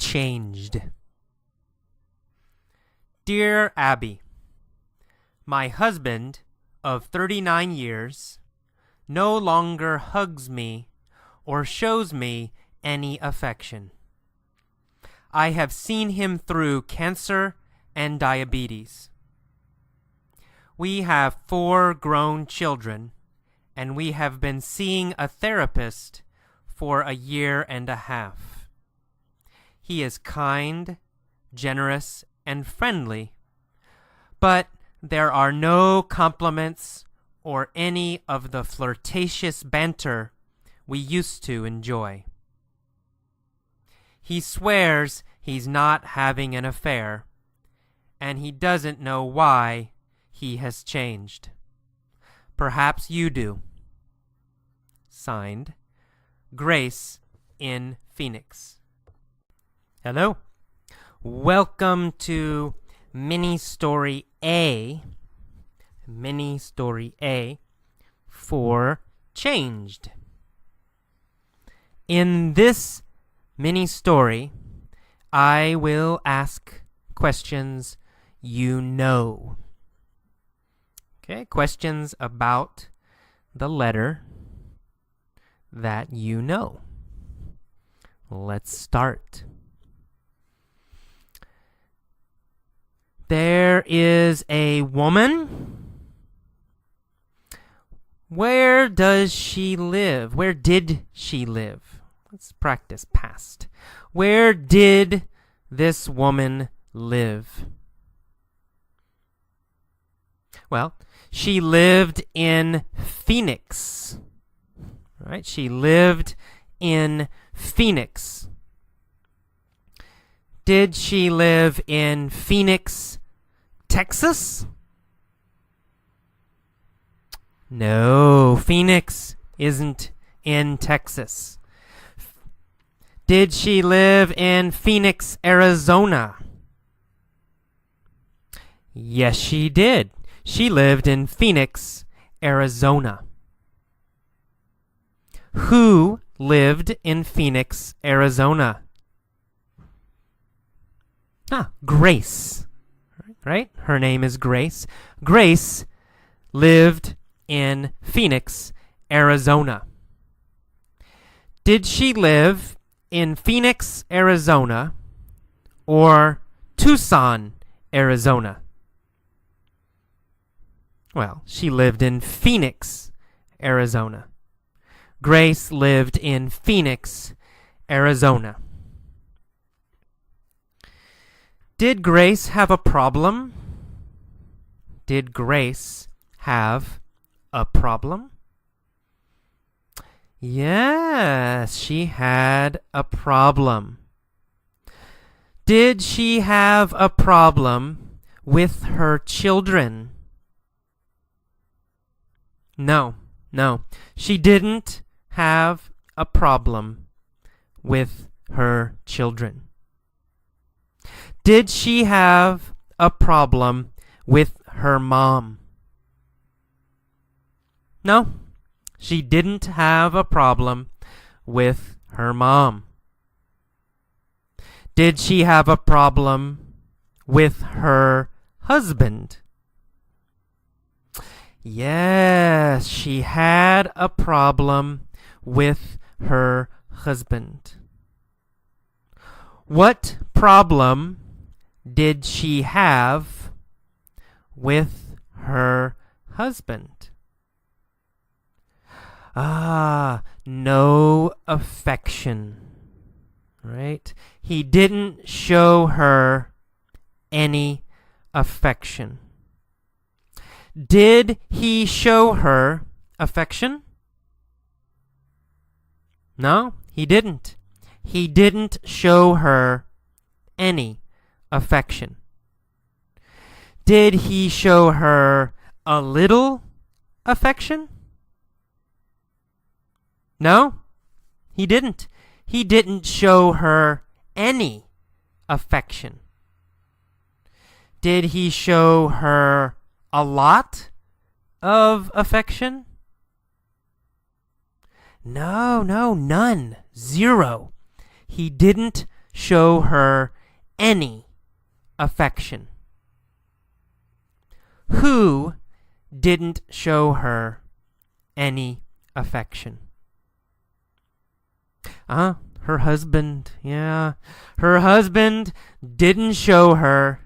changed. Dear Abby, my husband of 39 years no longer hugs me or shows me any affection. I have seen him through cancer and diabetes. We have 4 grown children, and we have been seeing a therapist for a year and a half. He is kind, generous, and friendly, but there are no compliments or any of the flirtatious banter we used to enjoy. He swears he's not having an affair, and he doesn't know why he has changed. Perhaps you do. Signed, Grace in Phoenix. Hello. Welcome to Mini Story A. Mini Story A for Changed. In this mini story, I will ask questions you know. Okay, questions about the letter that you know. Let's start. There is a woman. Where does she live? Where did she live? Let's practice past. Where did this woman live? Well, she lived in Phoenix. Right? She lived in Phoenix. Did she live in Phoenix, Texas? No, Phoenix isn't in Texas. Did she live in Phoenix, Arizona? Yes, she did. She lived in Phoenix, Arizona. Who lived in Phoenix, Arizona? Grace. Right? Her name is Grace. Grace lived in Phoenix, Arizona. Did she live in Phoenix, Arizona, or Tucson, Arizona? Well, she lived in Phoenix, Arizona. Grace lived in Phoenix, Arizona. Did Grace have a problem? Did Grace have a problem? Yes, she had a problem. Did she have a problem with her children? No, she didn't have a problem with her children. Did she have a problem with her mom? No, she didn't have a problem with her mom. Did she have a problem with her husband? Yes, she had a problem with her husband. What problem did she have with her husband? No affection, right? He didn't show her any affection. Did he show her affection? No, he didn't. He didn't show her any affection. Did he show her a little affection? No, he didn't. He didn't show her any affection. Did he show her a lot of affection? No, none. 0. He didn't show her any affection? Who didn't show her any affection? Her husband. Yeah, her husband didn't show her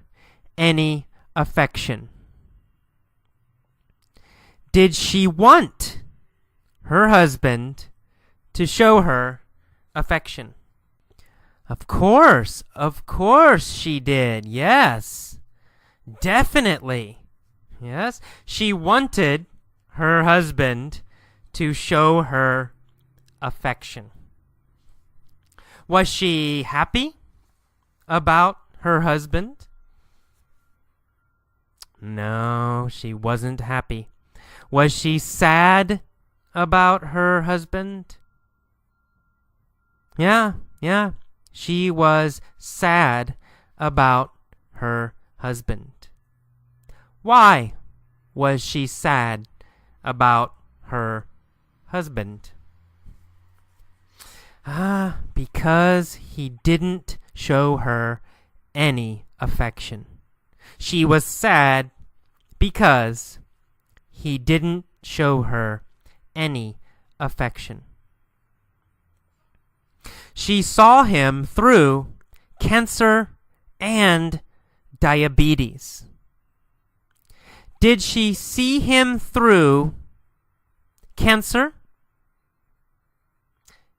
any affection. Did she want her husband to show her affection? Of course she did. Yes, definitely. Yes, she wanted her husband to show her affection. Was she happy about her husband? No, she wasn't happy. Was she sad about her husband? Yeah, she was sad about her husband. Why was she sad about her husband? Because he didn't show her any affection. She was sad because he didn't show her any affection. She saw him through cancer and diabetes. Did she see him through cancer?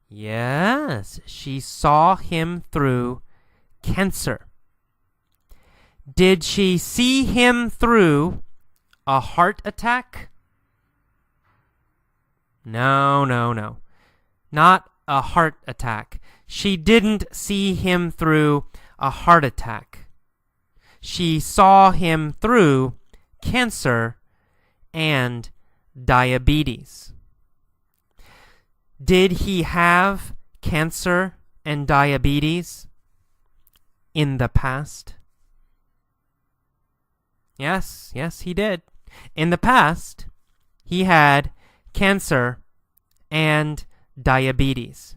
Yes, she saw him through cancer. Did she see him through a heart attack? No. Not a heart attack. She didn't see him through a heart attack. She saw him through cancer and diabetes. Did he have cancer and diabetes in the past? Yes, he did. In the past, he had cancer and diabetes.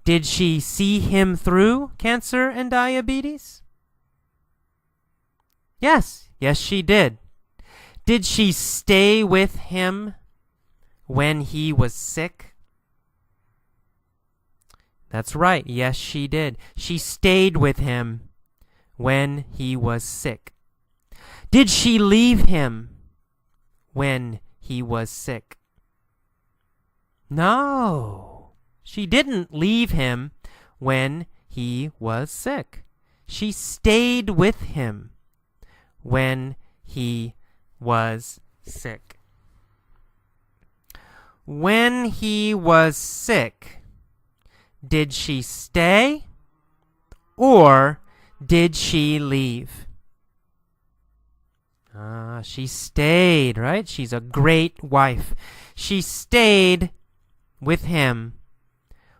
Did she see him through cancer and diabetes? Yes, she did. Did she stay with him when he was sick? That's right. Yes, she did. She stayed with him when he was sick. Did she leave him when he was sick? No, she didn't leave him when he was sick. She stayed with him when he was sick. When he was sick, did she stay or did she leave? She stayed, right? She's a great wife. She stayed with him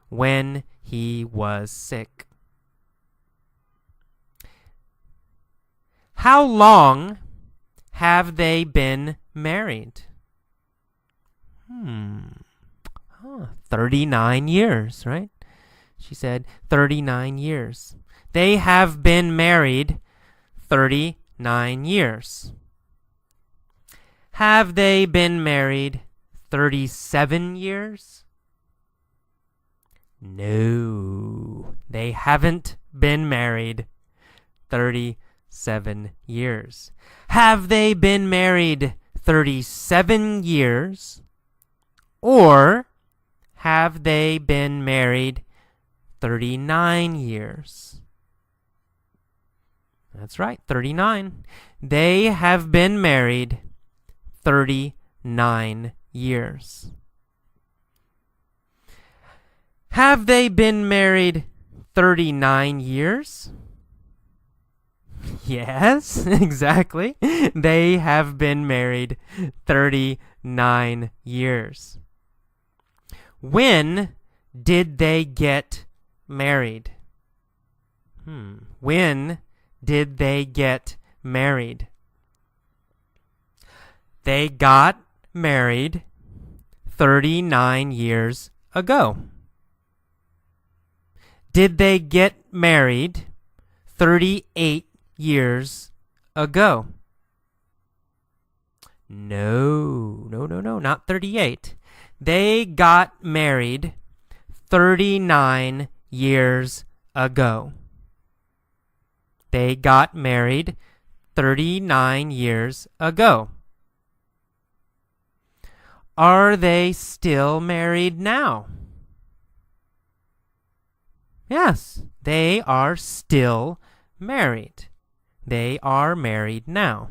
when he was sick. How long have they been married? 39 years, right? She said 39 years. They have been married 39 years. Have they been married 37 years? No, they haven't been married 37 years. Have they been married 37 years? Or have they been married 39 years? That's right, 39. They have been married 39 years. Have they been married 39 years? Yes, exactly. They have been married 39 years. When did they get married? When did they get married? They got married 39 years ago. Did they get married 38 years ago? No, not 38. They got married 39 years ago. They got married 39 years ago. Are they still married now? Yes, they are still married. They are married now.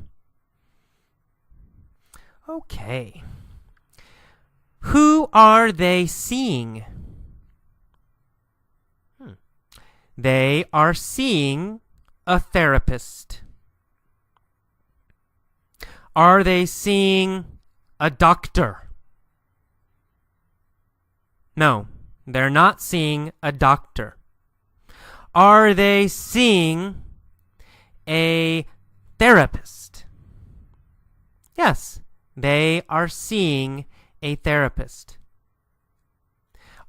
Okay. Who are they seeing? They are seeing a therapist. Are they seeing a doctor? No, they're not seeing a doctor. Are they seeing a therapist? Yes, they are seeing a therapist.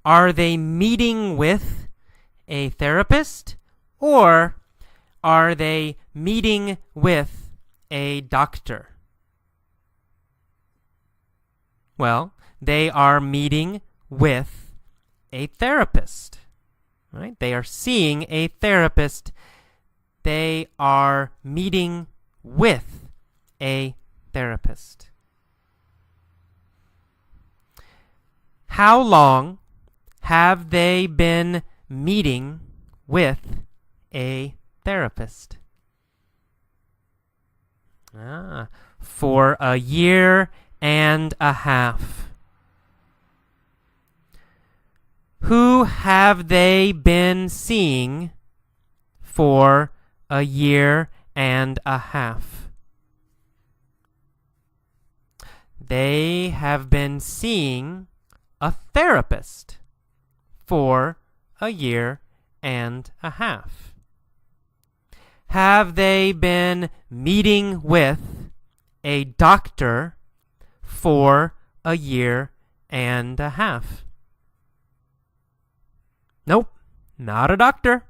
Are they meeting with a therapist, or are they meeting with a doctor? Well, they are meeting with a therapist, right? They are seeing a therapist. They are meeting with a therapist. How long have they been meeting with a therapist? For a year and a half. Who have they been seeing for a year and a half? They have been seeing a therapist for a year and a half. Have they been meeting with a doctor for a year and a half? Nope, not a doctor.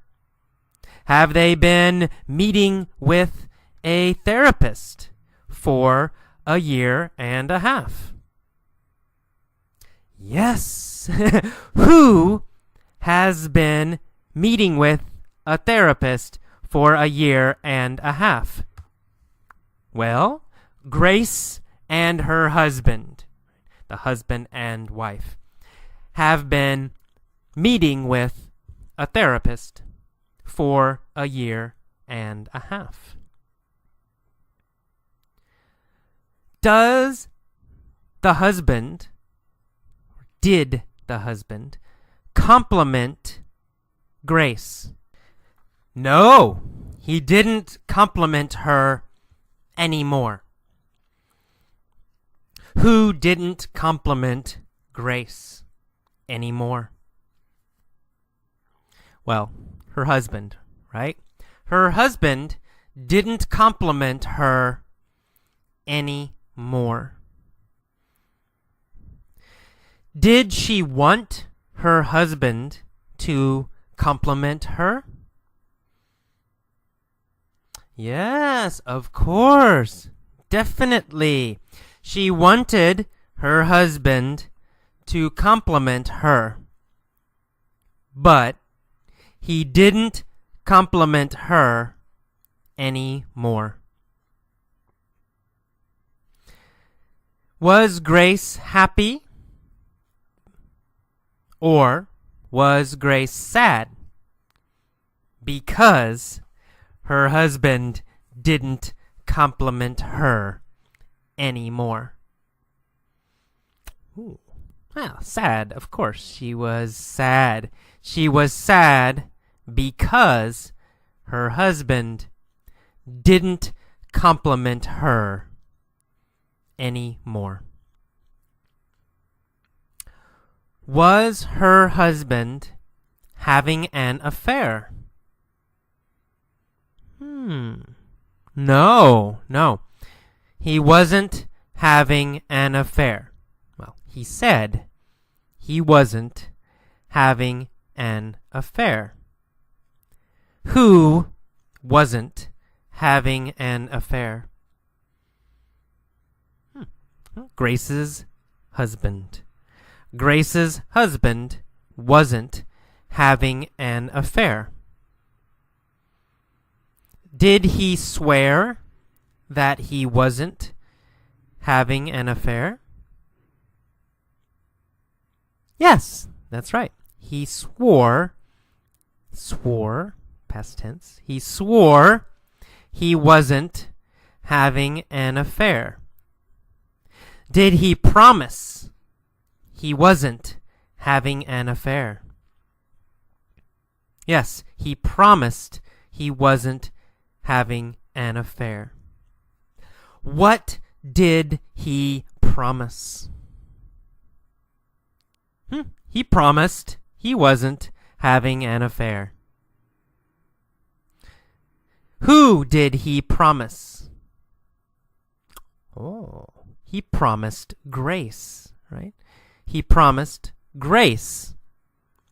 Have they been meeting with a therapist for a year and a half? Yes. Who has been meeting with a therapist for a year and a half? Well, Grace and her husband, the husband and wife, have been meeting with a therapist for a year and a half. Did the husband compliment Grace? No, he didn't compliment her anymore. Who didn't compliment Grace anymore? Well, her husband, right? Her husband didn't compliment her anymore. Did she want her husband to compliment her? Yes, of course. Definitely. She wanted her husband to compliment her. But he didn't compliment her anymore. Was Grace happy? Or was Grace sad? Because her husband didn't compliment her anymore. Ooh. Well, sad, of course. She was sad. She was sad because her husband didn't compliment her anymore. Was her husband having an affair? No. He wasn't having an affair. Well, he said he wasn't having an affair. Who wasn't having an affair? Grace's husband. Grace's husband wasn't having an affair. Did he swear that he wasn't having an affair? Yes, that's right. He swore, past tense, he swore he wasn't having an affair. Did he promise he wasn't having an affair? Yes, he promised he wasn't having an affair. What did he promise? He promised he wasn't having an affair. Who did he promise? He promised Grace, right? He promised Grace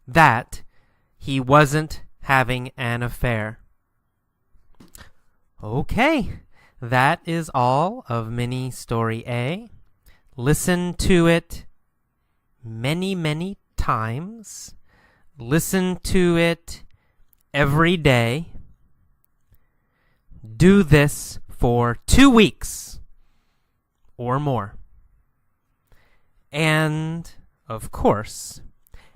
that he wasn't having an affair. Okay, that is all of mini story A. Listen to it many, many times. Listen to it every day. Do this for 2 weeks or more. And, of course,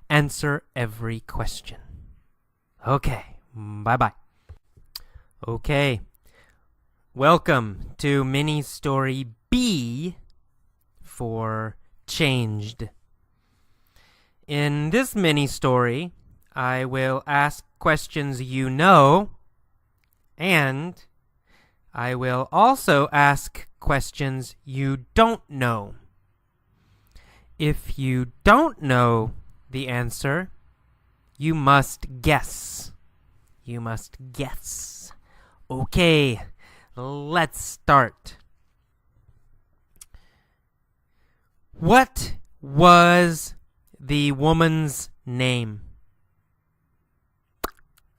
answer every question. Okay, bye-bye. Okay, welcome to mini story B for Changed. In this mini story, I will ask questions you know, and I will also ask questions you don't know. If you don't know the answer, you must guess. You must guess. Okay, let's start. What was the woman's name?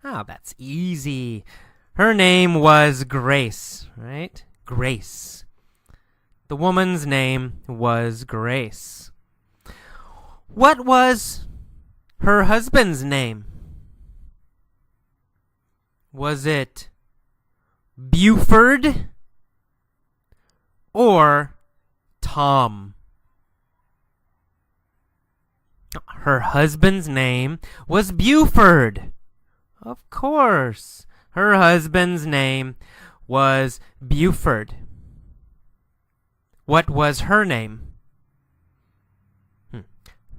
That's easy. Her name was Grace, right? Grace. The woman's name was Grace. What was her husband's name? Was it Buford or Tom? Her husband's name was Buford. Of course, her husband's name was Buford. What was her name?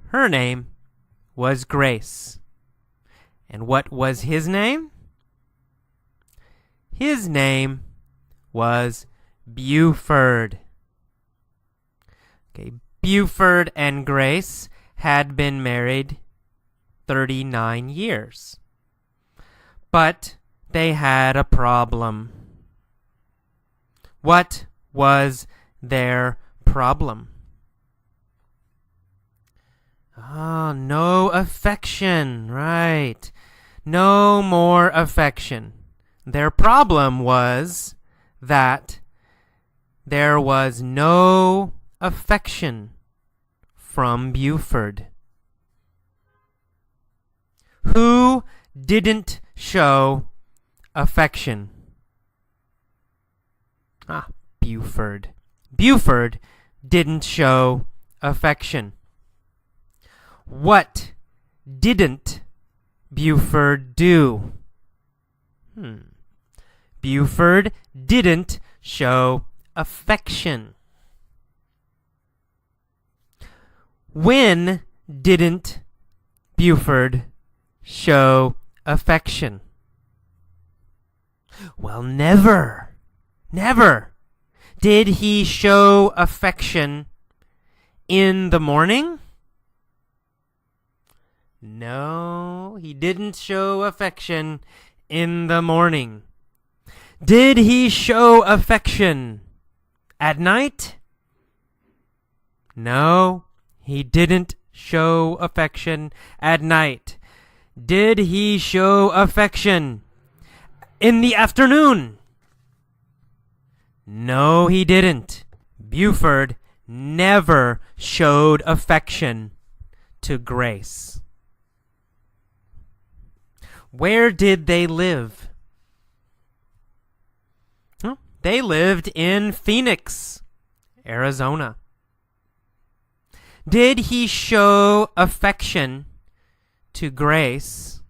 Her name was Grace. And what was his name? His name was Buford. Okay, Buford and Grace had been married 39 years. But they had a problem. What was their problem? No affection, right. No more affection. Their problem was that there was no affection from Buford. Who didn't show affection? Buford. Buford didn't show affection. What didn't Buford do? Buford didn't show affection. When didn't Buford show affection? Well, never. Never. Did he show affection in the morning? No, he didn't show affection in the morning. Did he show affection at night? No, he didn't show affection at night. Did he show affection in the afternoon. No, he didn't. Buford never showed affection to Grace. Where did they live? They lived in Phoenix, Arizona. Did he show affection to Grace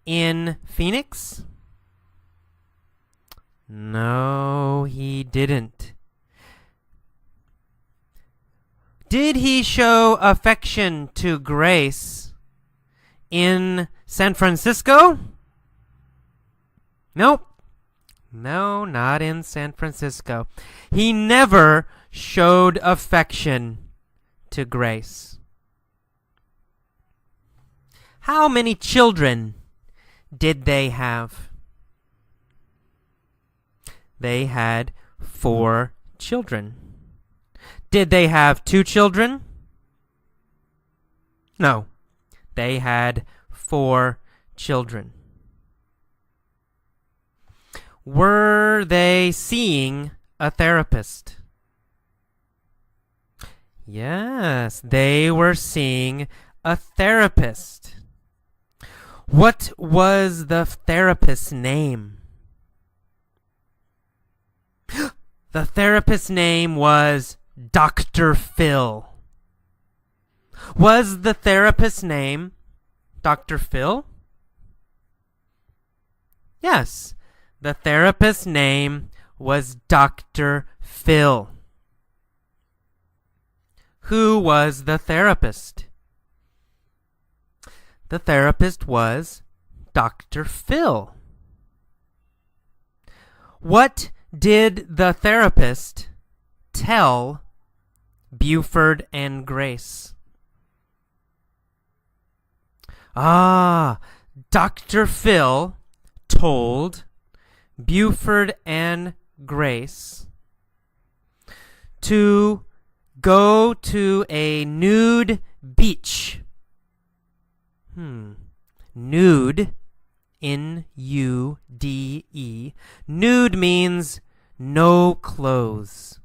in Phoenix? No, he didn't. Did he show affection to Grace in San Francisco? Nope. No, not in San Francisco. He never showed affection to Grace. How many children did they have? They had 4 children. Did they have 2 children? No, they had 4 children. Were they seeing a therapist? Yes, they were seeing a therapist. What was the therapist's name? The therapist's name was Dr. Phil. Was the therapist's name Dr. Phil? Yes, the therapist's name was Dr. Phil. Who was the therapist? The therapist was Dr. Phil. What did the therapist tell Buford and Grace? Dr. Phil told Buford and Grace to go to a nude beach. Nude, N-U-D-E. Nude means no clothes.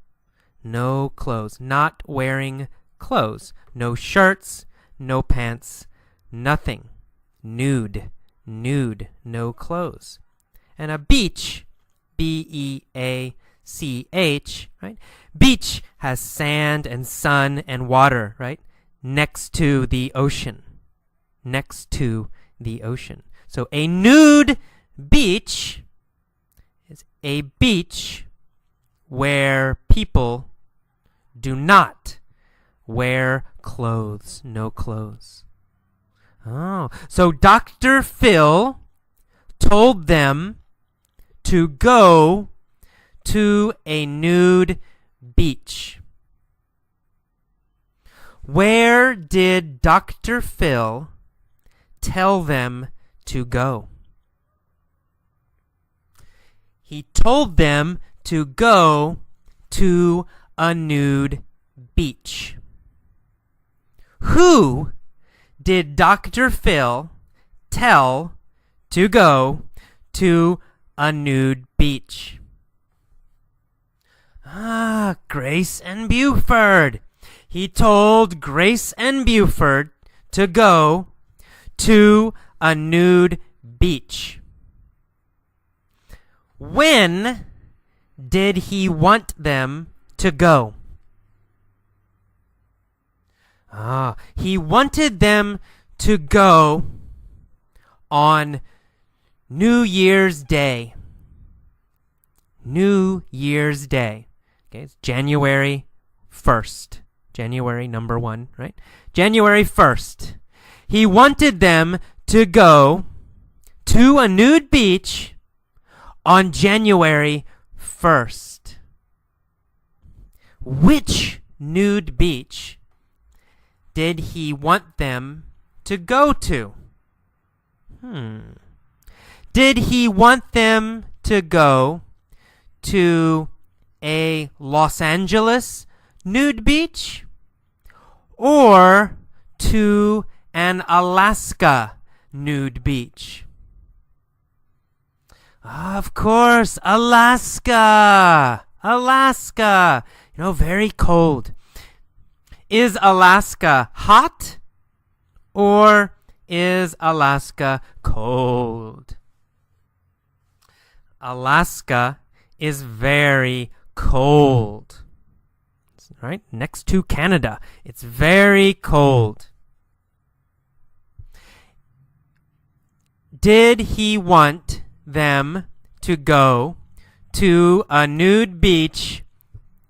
No clothes. Not wearing clothes. No shirts, no pants, nothing. Nude. Nude. No clothes. And a beach, B-E-A-C-H, right? Beach has sand and sun and water, right? Next to the ocean. Next to the ocean. So a nude beach is a beach where people do not wear clothes. No clothes. Oh, so Dr. Phil told them to go to a nude beach. Where did Dr. Phil tell them to go? He told them to go to a nude beach. Who did Dr. Phil tell to go to a nude beach? Grace and Buford. He told Grace and Buford to go to a nude beach. When did he want them to go? He wanted them to go on New Year's Day. New Year's Day. Okay, it's January 1st. January number 1, right? January 1st. He wanted them to go to a nude beach on January 1st. Which nude beach did he want them to go to? Did he want them to go to a Los Angeles nude beach or to an Alaska nude beach? Of course, Alaska. Alaska. Very cold. Is Alaska hot or is Alaska cold? Alaska is very cold. Right? Next to Canada. It's very cold. Did he want them to go to a nude beach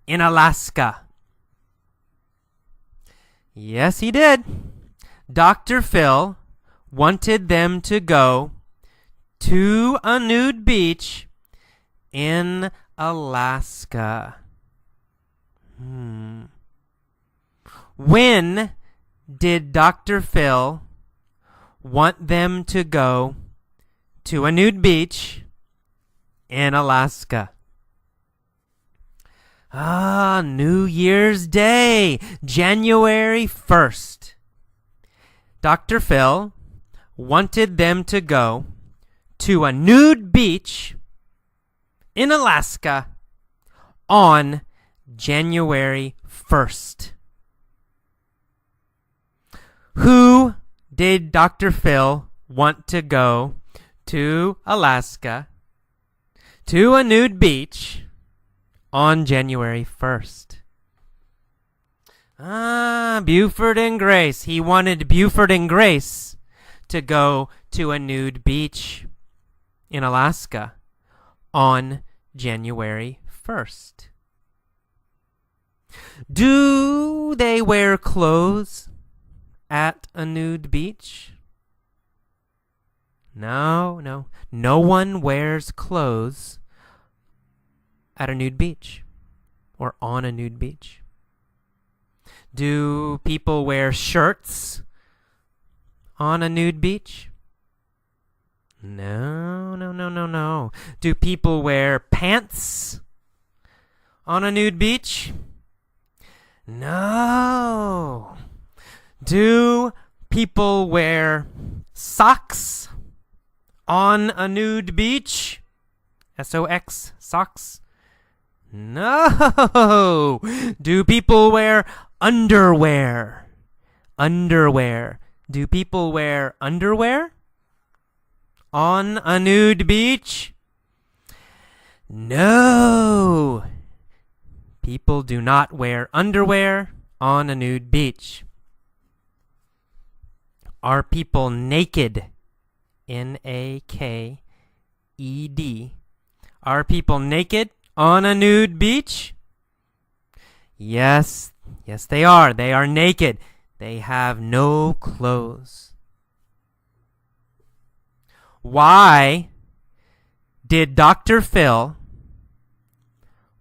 in Alaska? Yes, he did. Dr. Phil wanted them to go to a nude beach in Alaska. When did Dr. Phil want them to go to a nude beach in Alaska? New Year's Day, January 1st. Dr. Phil wanted them to go to a nude beach in Alaska on January 1st. Who did Dr. Phil want to go to Alaska to a nude beach on January 1st? Buford and Grace. He wanted Buford and Grace to go to a nude beach in Alaska on January 1st. Do they wear clothes at a nude beach? No. No one wears clothes at a nude beach or on a nude beach. Do people wear shirts on a nude beach? No. Do people wear pants on a nude beach? No. Do people wear socks on a nude beach? S-O-X, socks? No. Do people wear underwear? Underwear. Do people wear underwear on a nude beach? No. People do not wear underwear on a nude beach. Are people naked? N-A-K-E-D. Are people naked on a nude beach? Yes, they are. They are naked. They have no clothes. Why did Dr. Phil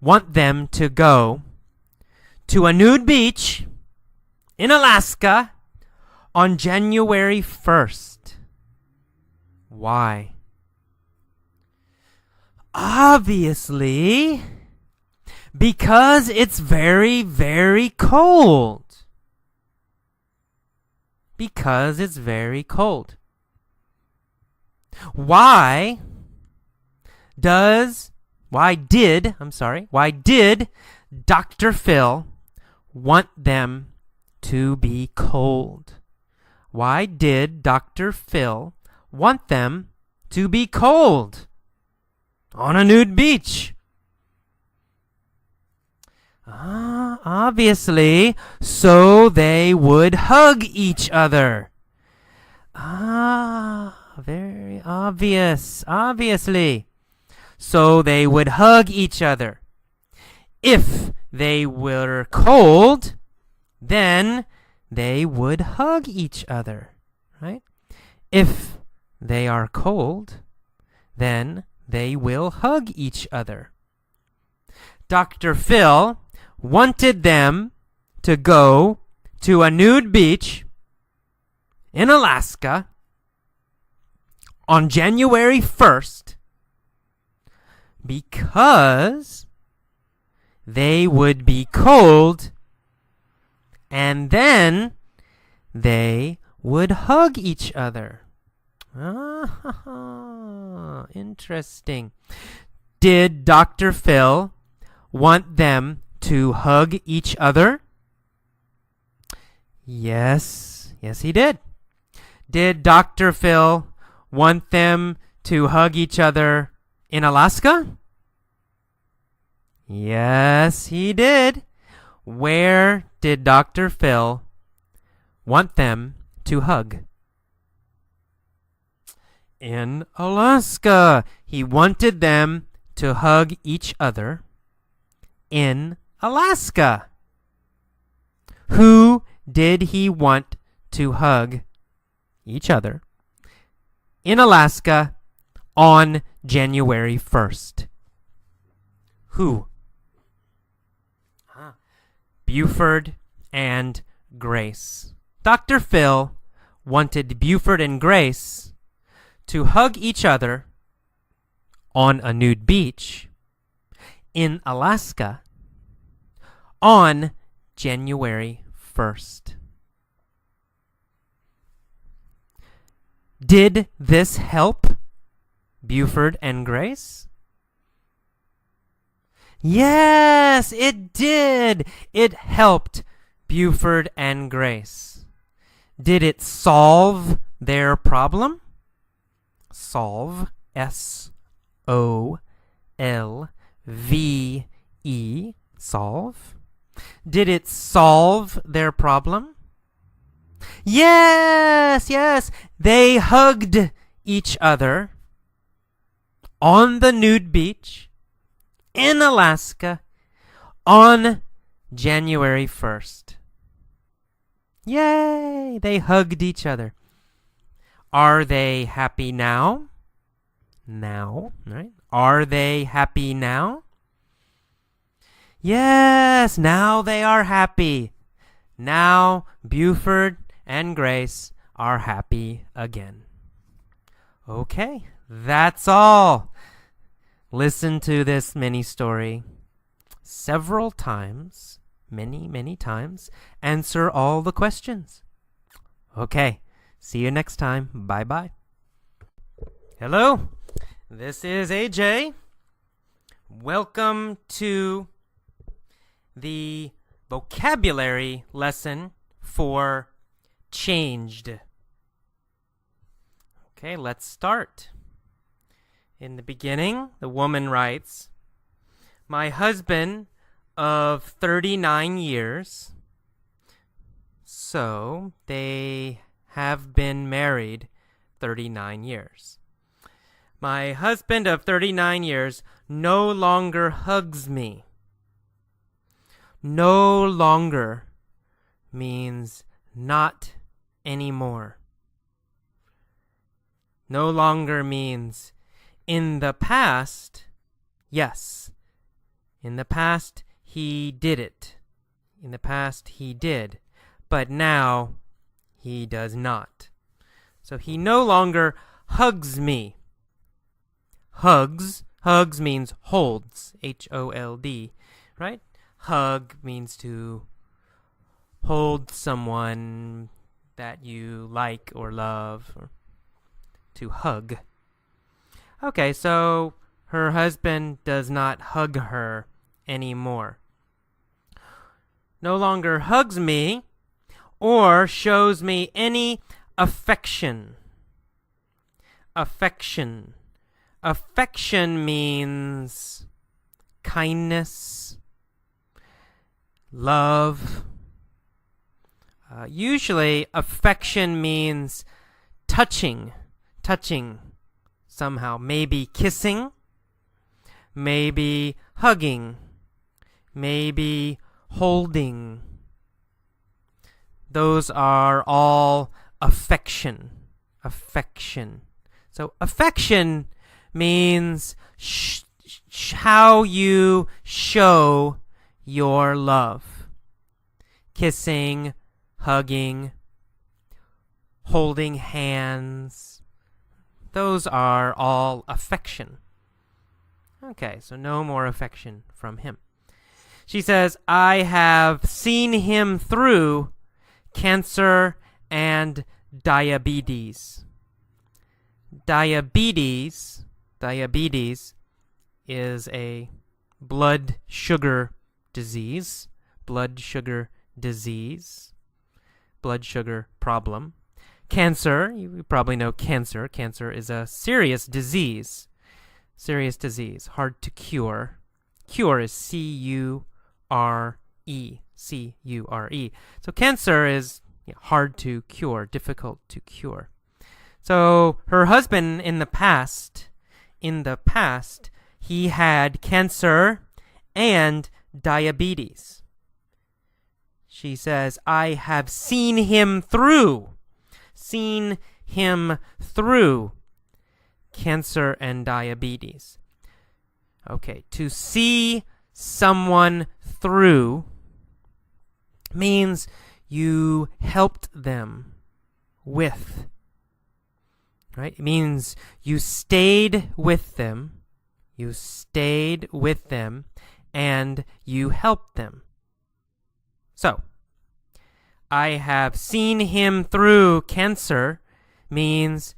want them to go to a nude beach in Alaska on January 1st? Why? Obviously, because it's very, very cold. Because it's very cold. Why did Dr. Phil want them to be cold? Why did Dr. Phil want them to be cold on a nude beach? Obviously, so they would hug each other. Very obvious. Obviously. So they would hug each other. If they were cold, then they would hug each other, right? If they are cold, then they will hug each other. Dr. Phil wanted them to go to a nude beach in Alaska on January 1st because they would be cold and then they would hug each other. interesting. Did Dr. Phil want them to hug each other? Yes, he did. Did Dr. Phil want them to hug each other in Alaska? Yes, he did. Where did Dr. Phil want them to hug? In Alaska. He wanted them to hug each other in Alaska. Who did he want to hug each other in Alaska on January 1st? Who? Buford and Grace. Dr. Phil wanted Buford and Grace to hug each other on a nude beach in Alaska on January 1st. Did this help Buford and Grace? Yes, it did. It helped Buford and Grace. Did it solve their problem? Solve, S-O-L-V-E, solve. Did it solve their problem? Yes, they hugged each other on the nude beach in Alaska on January 1st. Yay! They hugged each other. Are they happy now? Now, right? Are they happy now? Yes, now they are happy. Now Buford and Grace are happy again. Okay, that's all. Listen to this mini story several times, many times. Answer all the questions. Okay, see you next time. Bye-bye. Hello, this is AJ. Welcome to the vocabulary lesson for changed. Okay, let's start. In the beginning, the woman writes, "My husband of 39 years." So they have been married 39 years. "My husband of 39 years no longer hugs me." No longer means not anymore. No longer means in the past, yes. In the past, he did it. In the past, he did. But now, he does not. So he no longer hugs me. Hugs means holds. H-O-L-D, right? Hug means to hold someone that you like or love, or to hug. Okay, so her husband does not hug her anymore. No longer hugs me or shows me any affection. Affection. Affection means kindness, love. Usually, affection means touching somehow. Maybe kissing, maybe hugging, maybe holding. Those are all affection. Affection. So affection means how you show your love. Kissing, hugging, holding hands. Those are all affection. Okay, so no more affection from him. She says, "I have seen him through cancer and diabetes." Diabetes Diabetes is a blood sugar disease, blood sugar problem. Cancer, you probably know cancer. Cancer is a serious disease, hard to cure. Cure is C-U-R-E, C-U-R-E. So cancer is hard to cure, difficult to cure. So her husband in the past, he had cancer and diabetes. She says, I have seen him through cancer and diabetes. Okay, to see someone through means you helped them with, right? It means you stayed with them, and you helped them. So, I have seen him through cancer means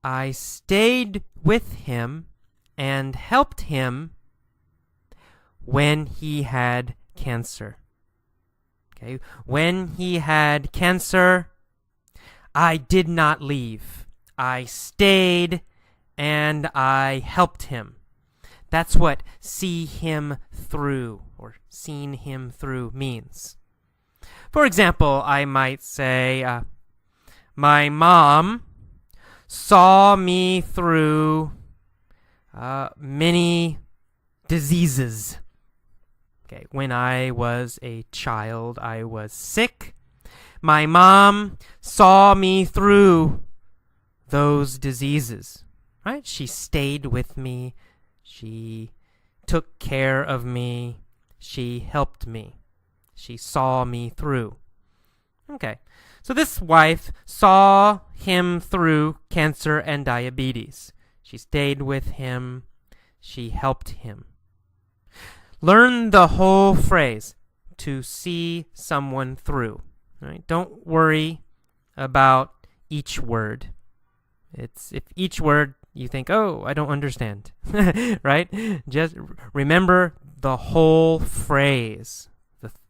I stayed with him and helped him when he had cancer. Okay, when he had cancer, I did not leave. I stayed and I helped him. That's what see him through or seen him through means. For example, I might say, my mom saw me through many diseases. Okay, when I was a child, I was sick. My mom saw me through those diseases, right? She stayed with me. She took care of me. She helped me. She saw me through. Okay, so this wife saw him through cancer and diabetes. She stayed with him. She helped him. Learn the whole phrase, to see someone through. Right? Don't worry about each word. If each word you think, oh, I don't understand, right? Just remember the whole phrase,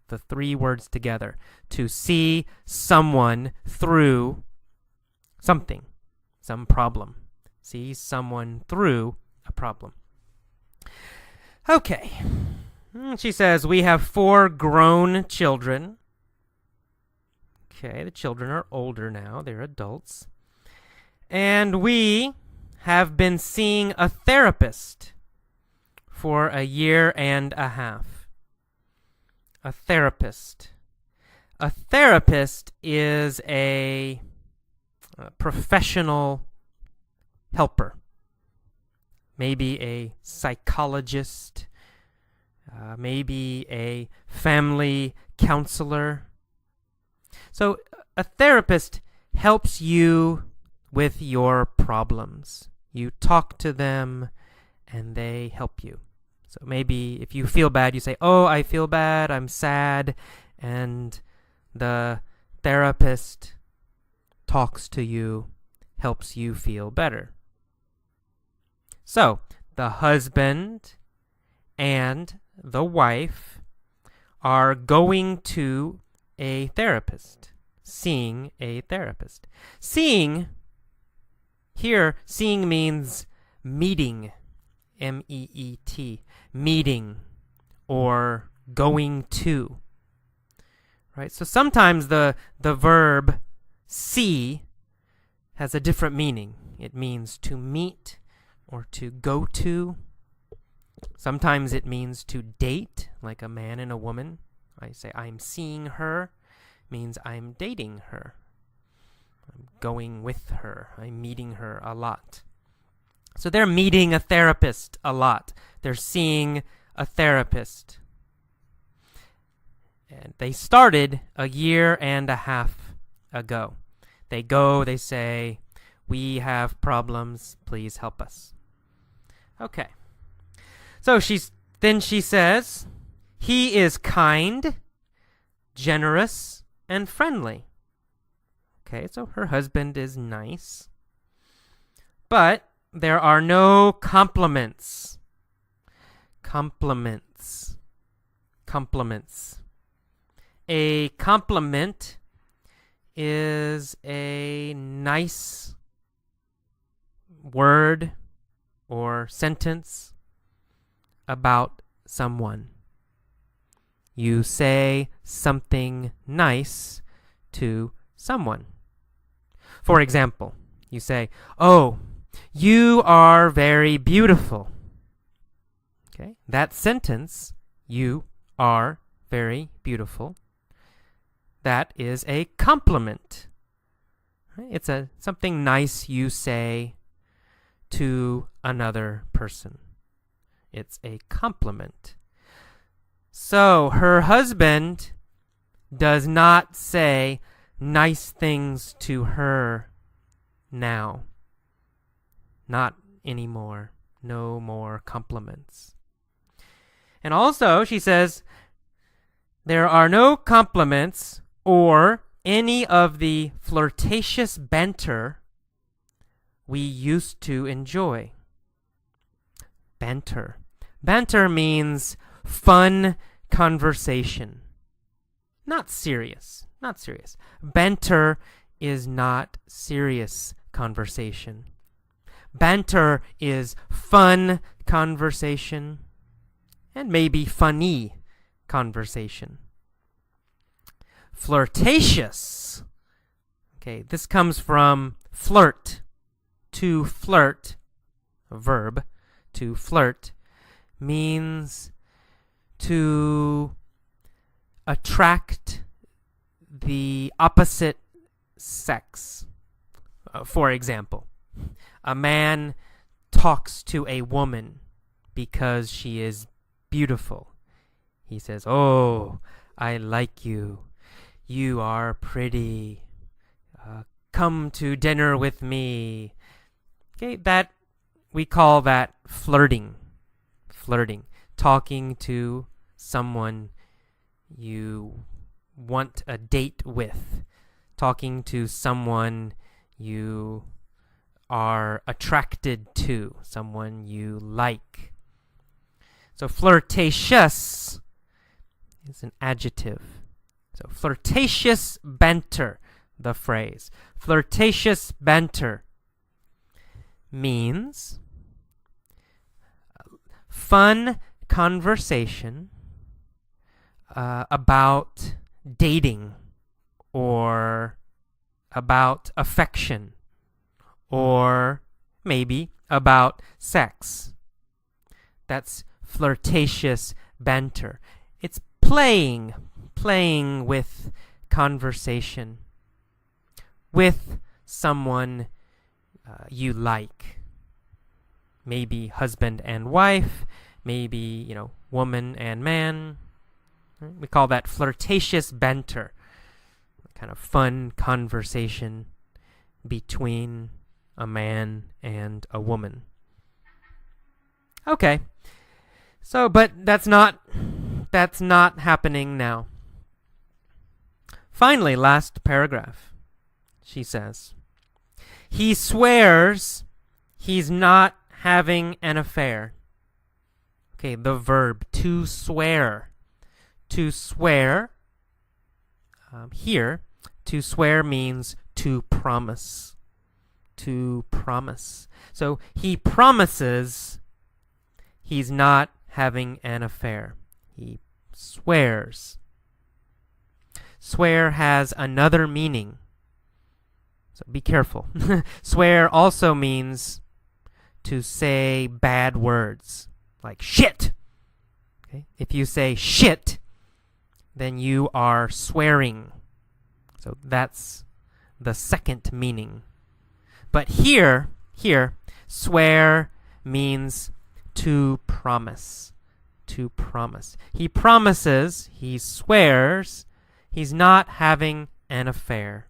the three words together. To see someone through something, some problem. See someone through a problem. Okay. She says, we have 4 grown children. Okay, the children are older now. They're adults. And we have been seeing a therapist for 1.5 years. A therapist. A therapist is a professional helper. Maybe a psychologist, maybe a family counselor. So a therapist helps you with your problems. You talk to them and they help you. So maybe if you feel bad, you say, oh, I feel bad, I'm sad, and the therapist talks to you, helps you feel better. So, the husband and the wife are going to a therapist, seeing a therapist. Seeing means meeting, M-E-E-T, meeting or going to, right? So sometimes the verb see has a different meaning. It means to meet or to go to. Sometimes it means to date, like a man and a woman. I say, I'm seeing her, means I'm dating her. I'm going with her. I'm meeting her a lot. So they're meeting a therapist a lot. They're seeing a therapist. And they started 1.5 years ago. They go, they say, we have problems, please help us. Okay. So she says, he is kind, generous, and friendly. Okay, so her husband is nice. But there are no compliments. Compliments. Compliments. A compliment is a nice word or sentence about someone. You say something nice to someone. For example, you say, "Oh, you are very beautiful." Okay, that sentence, "You are very beautiful," that is a compliment. It's something nice you say to another person. It's a compliment. So her husband does not say nice things to her now. Not anymore. No more compliments. And also, she says, there are no compliments or any of the flirtatious banter we used to enjoy. Banter. Banter means fun conversation. Not serious. Not serious. Banter is not serious conversation. Banter is fun conversation and maybe funny conversation. Flirtatious. Okay, this comes from flirt. To flirt, a verb, to flirt, means to attract the opposite sex. For example, a man talks to a woman because she is beautiful. He says, "Oh, I like you. You are pretty. Come to dinner with me." Okay, that we call that flirting. Flirting. Talking to someone you want a date with. Talking to someone you are attracted to. Someone you like. So flirtatious is an adjective. So flirtatious banter, the phrase. Flirtatious banter means fun conversation about dating or about affection or maybe about sex. That's flirtatious banter. It's playing with conversation with someone you like. Maybe husband and wife, maybe, woman and man. We call that flirtatious banter. Kind of fun conversation between a man and a woman. Okay. So, but that's not happening now. Finally, last paragraph. She says, he swears he's not having an affair. Okay, the verb to swear. To swear, here, to swear means to promise. To promise. So he promises he's not having an affair. He swears. Swear has another meaning. So be careful. Swear also means to say bad words, like shit. Okay? If you say shit, then you are swearing. So that's the second meaning. But here, swear means to promise. To promise. He promises, he swears, he's not having an affair.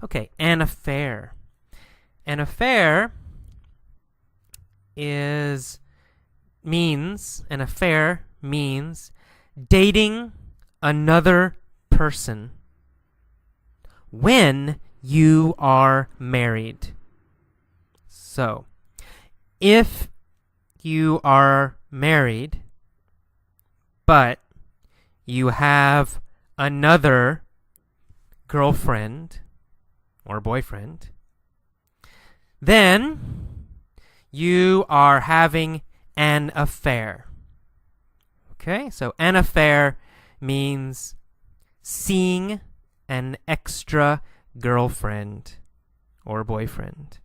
Okay, an affair. An affair means dating another person when you are married. So, if you are married, but you have another girlfriend or boyfriend, then you are having an affair. Okay, so an affair means seeing an extra girlfriend or boyfriend,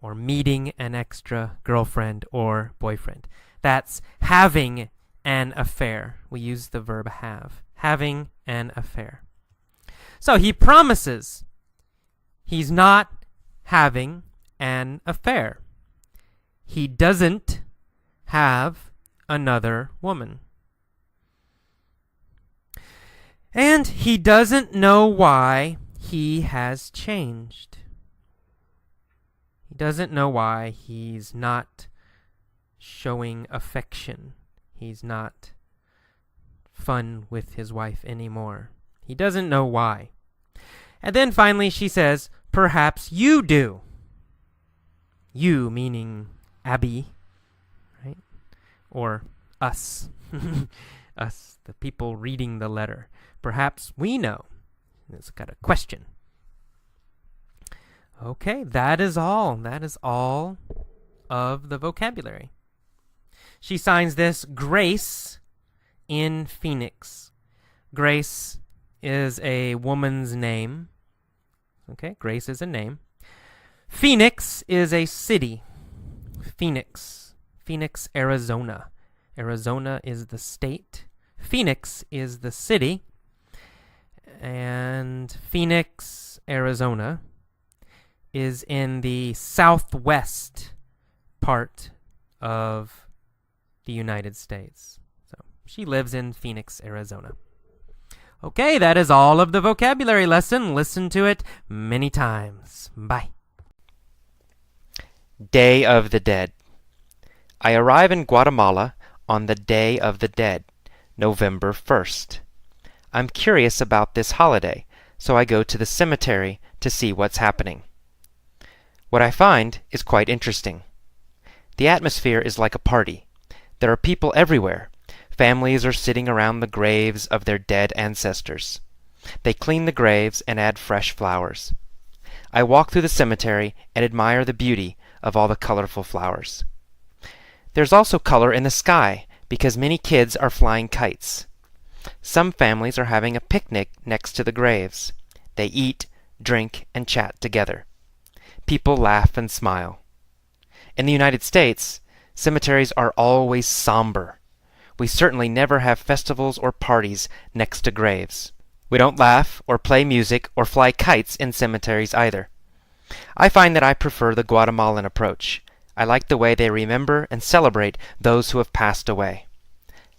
or meeting an extra girlfriend or boyfriend. That's having an affair. We use the verb have. Having an affair. So he promises he's not having an affair. He doesn't have another woman. And he doesn't know why he has changed. He doesn't know why he's not showing affection. He's not fun with his wife anymore. He doesn't know why. And then finally she says, perhaps you do. You meaning Abby, right? Or us. Us, the people reading the letter. Perhaps we know. It's got a question. Okay, that is all. That is all of the vocabulary. She signs this Grace in Phoenix. Grace is a woman's name. Okay, Grace is a name. Phoenix is a city. Phoenix. Phoenix, Arizona. Arizona is the state. Phoenix is the city. And Phoenix, Arizona is in the southwest part of the United States. So she lives in Phoenix, Arizona. Okay, that is all of the vocabulary lesson. Listen to it many times. Bye. Day of the Dead. I arrive in Guatemala on the Day of the Dead, November 1st. I'm curious about this holiday, so I go to the cemetery to see what's happening. What I find is quite interesting. The atmosphere is like a party. There are people everywhere. Families are sitting around the graves of their dead ancestors. They clean the graves and add fresh flowers. I walk through the cemetery and admire the beauty of all the colorful flowers. There's also color in the sky because many kids are flying kites. Some families are having a picnic next to the graves. They eat, drink, and chat together. People laugh and smile. In the United States, cemeteries are always somber. We certainly never have festivals or parties next to graves. We don't laugh or play music or fly kites in cemeteries either. I find that I prefer the Guatemalan approach. I like the way they remember and celebrate those who have passed away.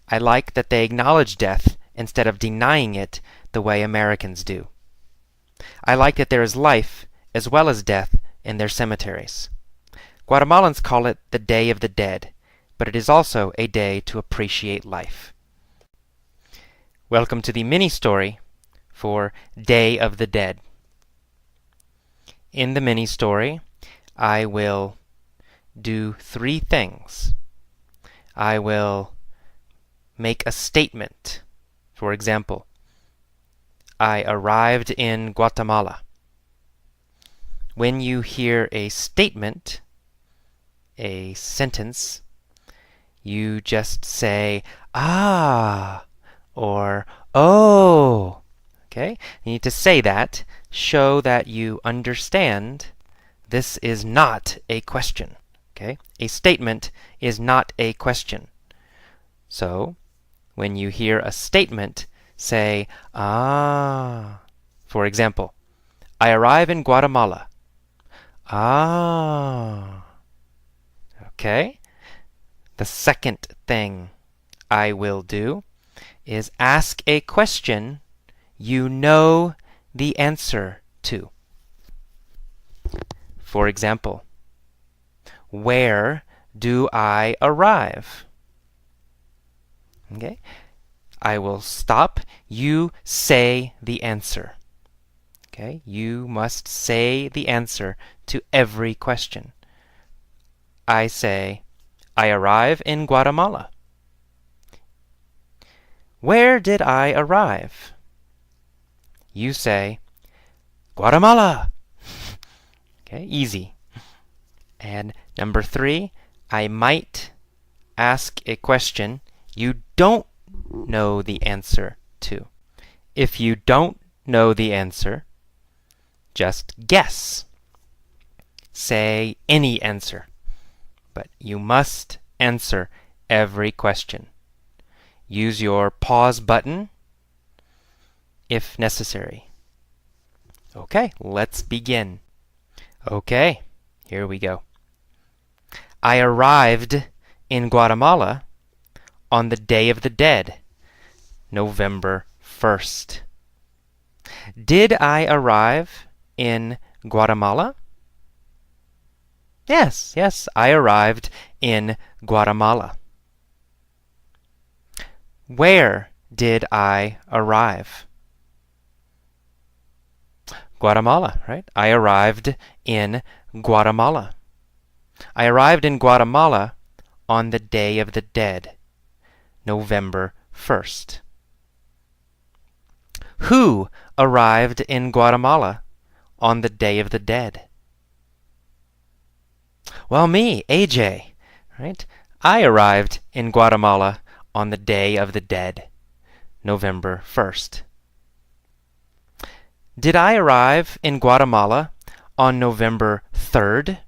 I like that they acknowledge death instead of denying it the way Americans do. I like that there is life as well as death in their cemeteries. Guatemalans call it the Day of the Dead, but it is also a day to appreciate life. Welcome to the mini-story for Day of the Dead. In the mini-story, I will do 3 things. I will make a statement. For example, I arrived in Guatemala. When you hear a statement, a sentence, you just say, ah, or oh. Okay? You need to say that, show that you understand this is not a question. Okay? A statement is not a question. So, when you hear a statement, say, ah. For example, I arrive in Guatemala. Ah. Okay? The second thing I will do is ask a question you know the answer to. For example, where do I arrive? Okay? I will stop. You say the answer. Okay? You must say the answer to every question. I say, I arrive in Guatemala. Where did I arrive? You say, Guatemala. Okay, easy. And number 3, I might ask a question you don't know the answer to. If you don't know the answer, just guess. Say any answer, but you must answer every question. Use your pause button if necessary. Okay, let's begin. Okay, here we go. I arrived in Guatemala on the Day of the Dead, November 1st. Did I arrive in Guatemala? Yes, I arrived in Guatemala. Where did I arrive? Guatemala, right? I arrived in Guatemala. I arrived in Guatemala on the Day of the Dead, November 1st. Who arrived in Guatemala on the Day of the Dead? Well, me, AJ, right? I arrived in Guatemala on the Day of the Dead, November 1st. Did I arrive in Guatemala on November 3rd?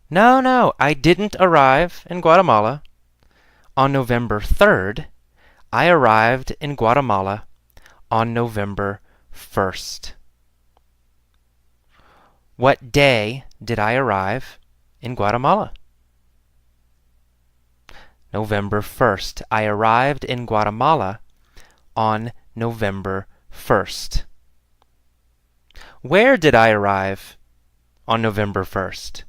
No, I didn't arrive in Guatemala on November 3rd. I arrived in Guatemala on November 1st. What day did I arrive in Guatemala? November 1st. I arrived in Guatemala on November 1st. Where did I arrive on November 1st?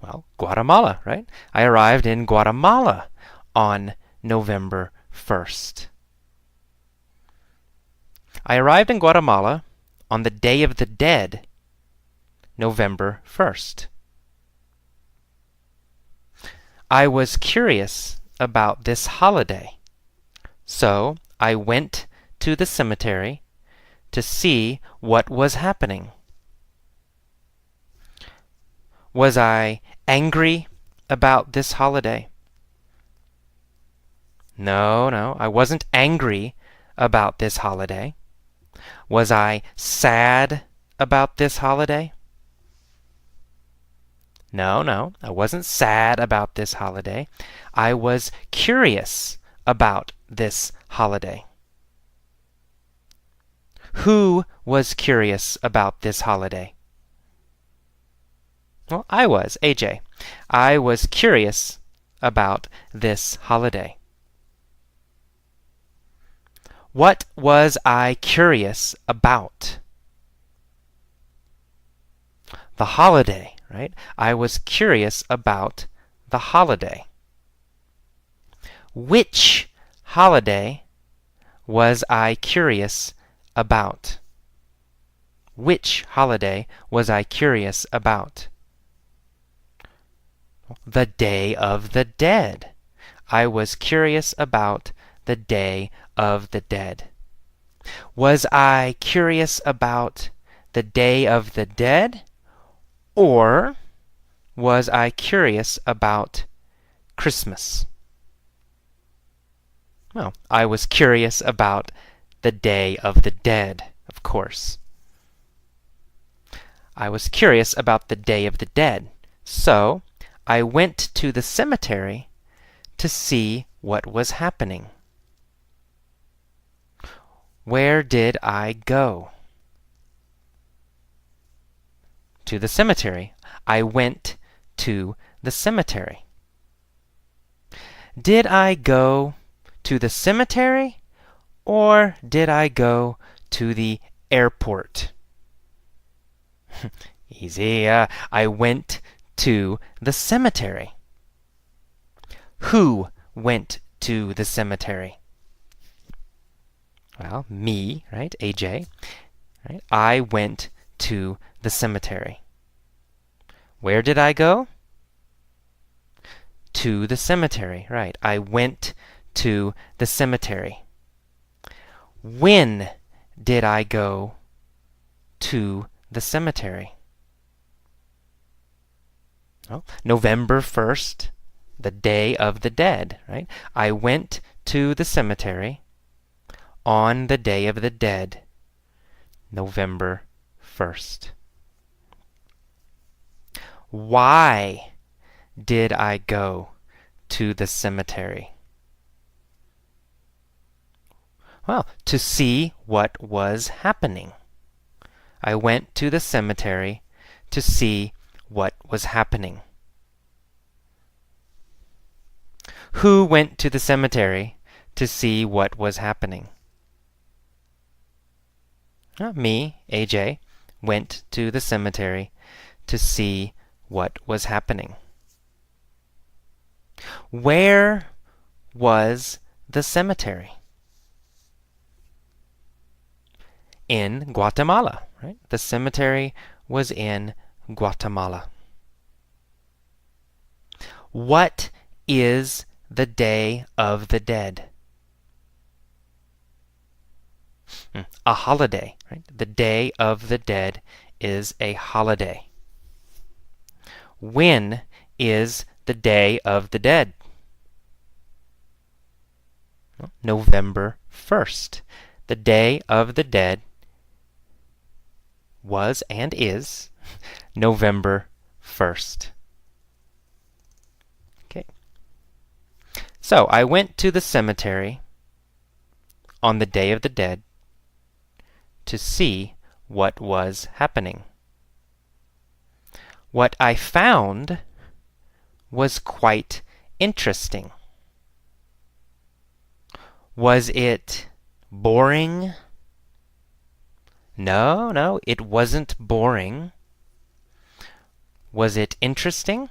Well, Guatemala, right? I arrived in Guatemala on November 1st. I arrived in Guatemala on the Day of the Dead, November 1st. I was curious about this holiday, so I went to the cemetery to see what was happening. Was I angry about this holiday? No, I wasn't angry about this holiday. Was I sad about this holiday? No, I wasn't sad about this holiday. I was curious about this holiday. Who was curious about this holiday? Well, I was, AJ. I was curious about this holiday. What was I curious about? The holiday, right? I was curious about the holiday. Which holiday was I curious about? Which holiday was I curious about? The Day of the Dead. I was curious about the Day of the Dead. Was I curious about the Day of the Dead, or was I curious about Christmas? Well, I was curious about the Day of the Dead, of course. I was curious about the Day of the Dead, so I went to the cemetery to see what was happening. Where did I go? To the cemetery. I went to the cemetery. Did I go to the cemetery, or did I go to the airport? Easy. I went to the cemetery. Who went to the cemetery? Well, me, right? AJ. Right? I went to the cemetery. Where did I go? To the cemetery, right. I went to the cemetery. When did I go to the cemetery? Oh, November 1st, the Day of the Dead, right? I went to the cemetery on the Day of the Dead, November 1st. Why did I go to the cemetery? Well, to see what was happening. I went to the cemetery to see what was happening. Who went to the cemetery to see what was happening? Me, AJ, went to the cemetery to see what was happening. Where was the cemetery? In Guatemala, right? The cemetery was in Guatemala. What is the Day of the Dead? A holiday, right? The Day of the Dead is a holiday. When is the Day of the Dead? November 1st. The Day of the Dead was and is November 1st. Okay. So I went to the cemetery on the Day of the Dead to see what was happening. What I found was quite interesting. Was it boring? No, it wasn't boring. Was it interesting?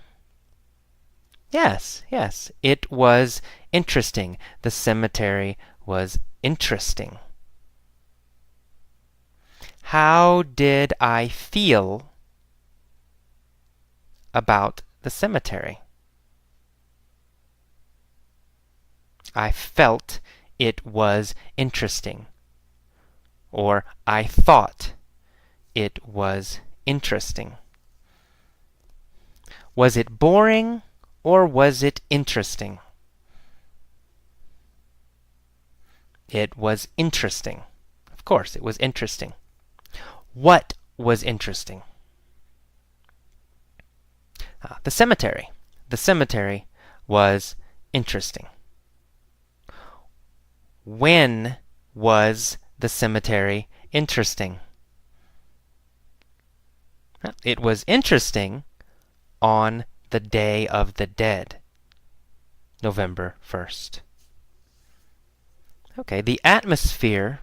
Yes, it was interesting. The cemetery was interesting. How did I feel about the cemetery? I felt it was interesting. Or I thought it was interesting. Was it boring or was it interesting? It was interesting. Of course, it was interesting. What was interesting? The cemetery. The cemetery was interesting. When was the cemetery interesting? It was interesting on the Day of the Dead, November 1st. Okay, the atmosphere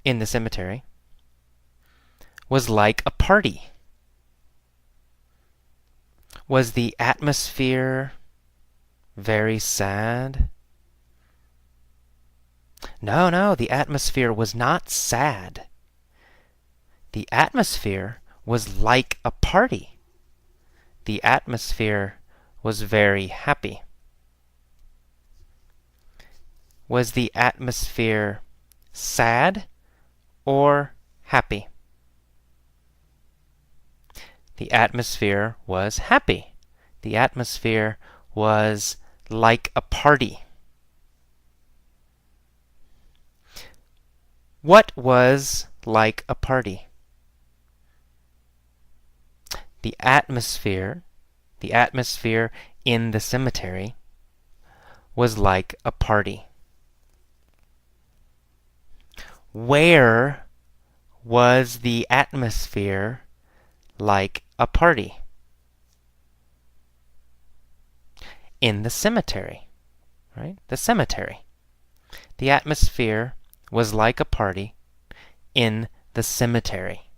in the cemetery was like a party. Was the atmosphere very sad? No, the atmosphere was not sad. The atmosphere was like a party. The atmosphere was very happy. Was the atmosphere sad or happy? The atmosphere was happy. The atmosphere was like a party. What was like a party? The atmosphere in the cemetery was like a party. Where was the atmosphere like a party? In the cemetery, right? The cemetery. The atmosphere was like a party in the cemetery.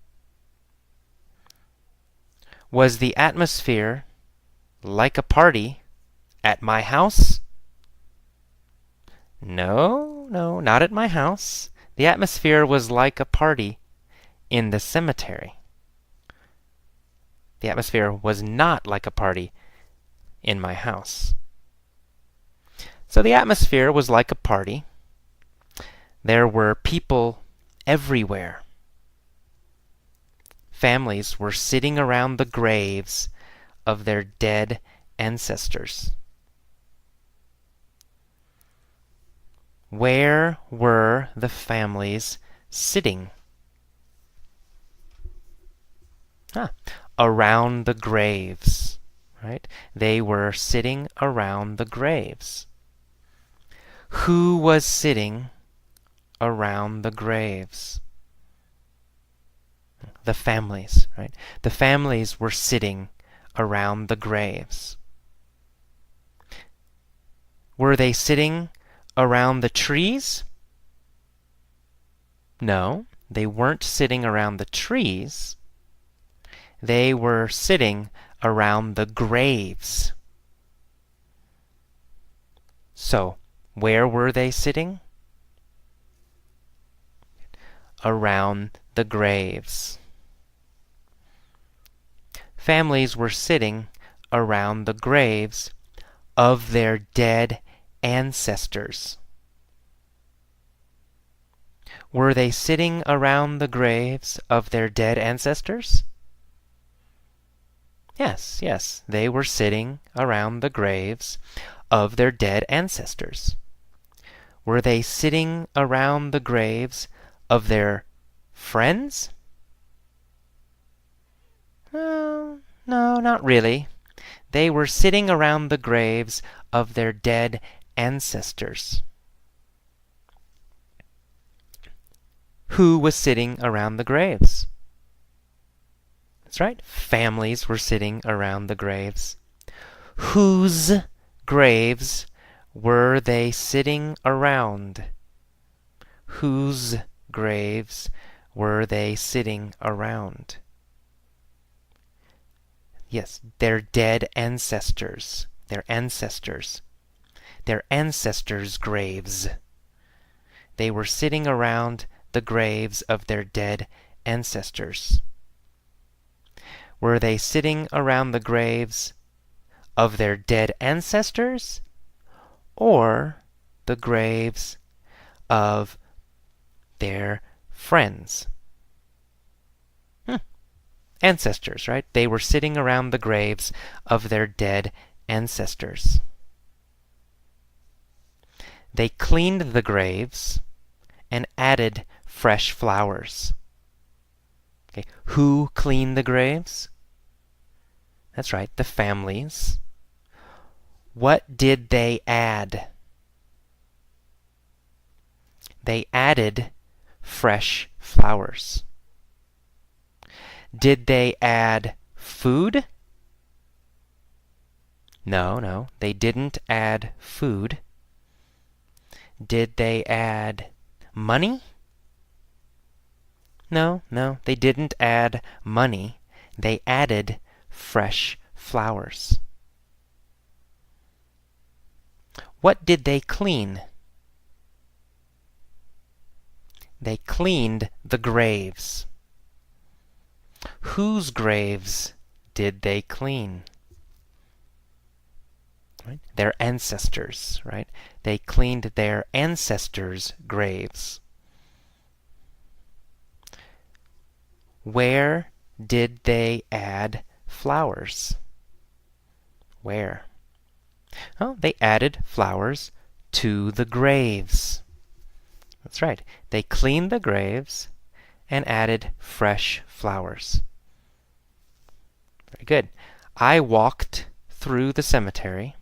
Was the atmosphere like a party at my house? No, not at my house. The atmosphere was like a party in the cemetery. The atmosphere was not like a party in my house. So the atmosphere was like a party. There were people everywhere. Families were sitting around the graves of their dead ancestors. Where were the families sitting? Around the graves, right? They were sitting around the graves. Who was sitting around the graves? The families, right? The families were sitting around the graves. Were they sitting around the trees? No, they weren't sitting around the trees. They were sitting around the graves. So, where were they sitting? Around the graves. Families were sitting around the graves of their dead ancestors. Were they sitting around the graves of their dead ancestors? Yes, they were sitting around the graves of their dead ancestors. Were they sitting around the graves of their friends? No, not really. They were sitting around the graves of their dead ancestors. Who was sitting around the graves? That's right, families were sitting around the graves. Whose graves were they sitting around? Whose graves were they sitting around? Yes, their dead ancestors. Their ancestors. Their ancestors' graves. They were sitting around the graves of their dead ancestors. Were they sitting around the graves of their dead ancestors or the graves of their friends? Ancestors, right? They were sitting around the graves of their dead ancestors. They cleaned the graves and added fresh flowers. Okay. Who cleaned the graves? That's right, the families. What did they add? They added fresh flowers. Did they add food? No, they didn't add food. Did they add money? No, they didn't add money. They added fresh flowers. What did they clean? They cleaned the graves. Whose graves did they clean? Right? Their ancestors, right? They cleaned their ancestors' graves. Where did they add flowers? Where? Oh, they added flowers to the graves. That's right. They cleaned the graves and added fresh flowers. Very good. I walked through the cemetery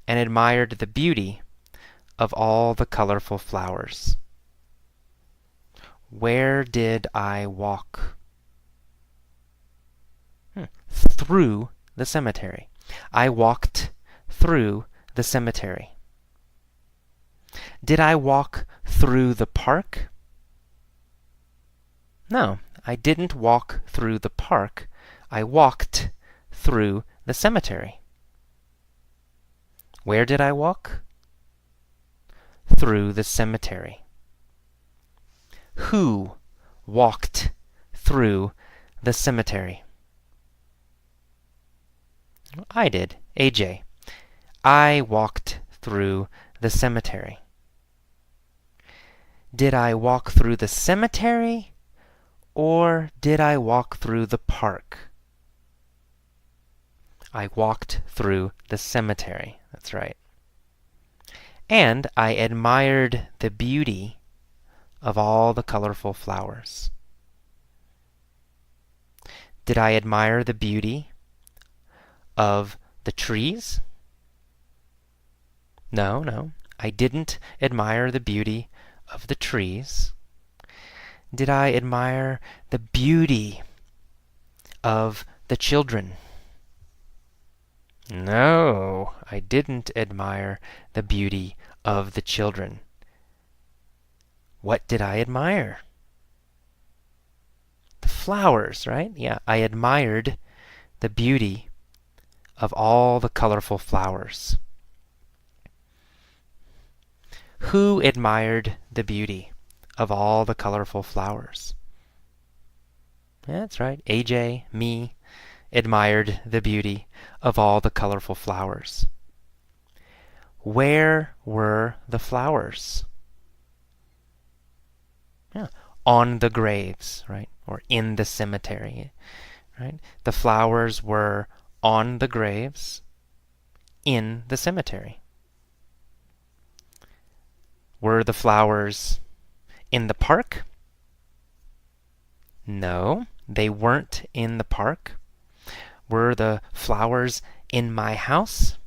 and admired the beauty of all the colorful flowers. Where did I walk? Through the cemetery. I walked through the cemetery. Did I walk through the park? No, I didn't walk through the park. I walked through the cemetery. Where did I walk? Through the cemetery. Who walked through the cemetery? I did. AJ. I walked through the cemetery. Did I walk through the cemetery or did I walk through the park? I walked through the cemetery. That's right. And I admired the beauty of all the colorful flowers. Did I admire the beauty of the trees? No, I didn't admire the beauty of the trees. Did I admire the beauty of the children? No, I didn't admire the beauty of the children. What did I admire? The flowers, right? Yeah, I admired the beauty of all the colorful flowers. Who admired the beauty of all the colorful flowers? Yeah, that's right. AJ, me, admired the beauty of all the colorful flowers. Where were the flowers? Yeah, on the graves, right? Or in the cemetery, right? The flowers were on the graves in the cemetery. Were the flowers in the park? No, they weren't in the park. Were the flowers in my house?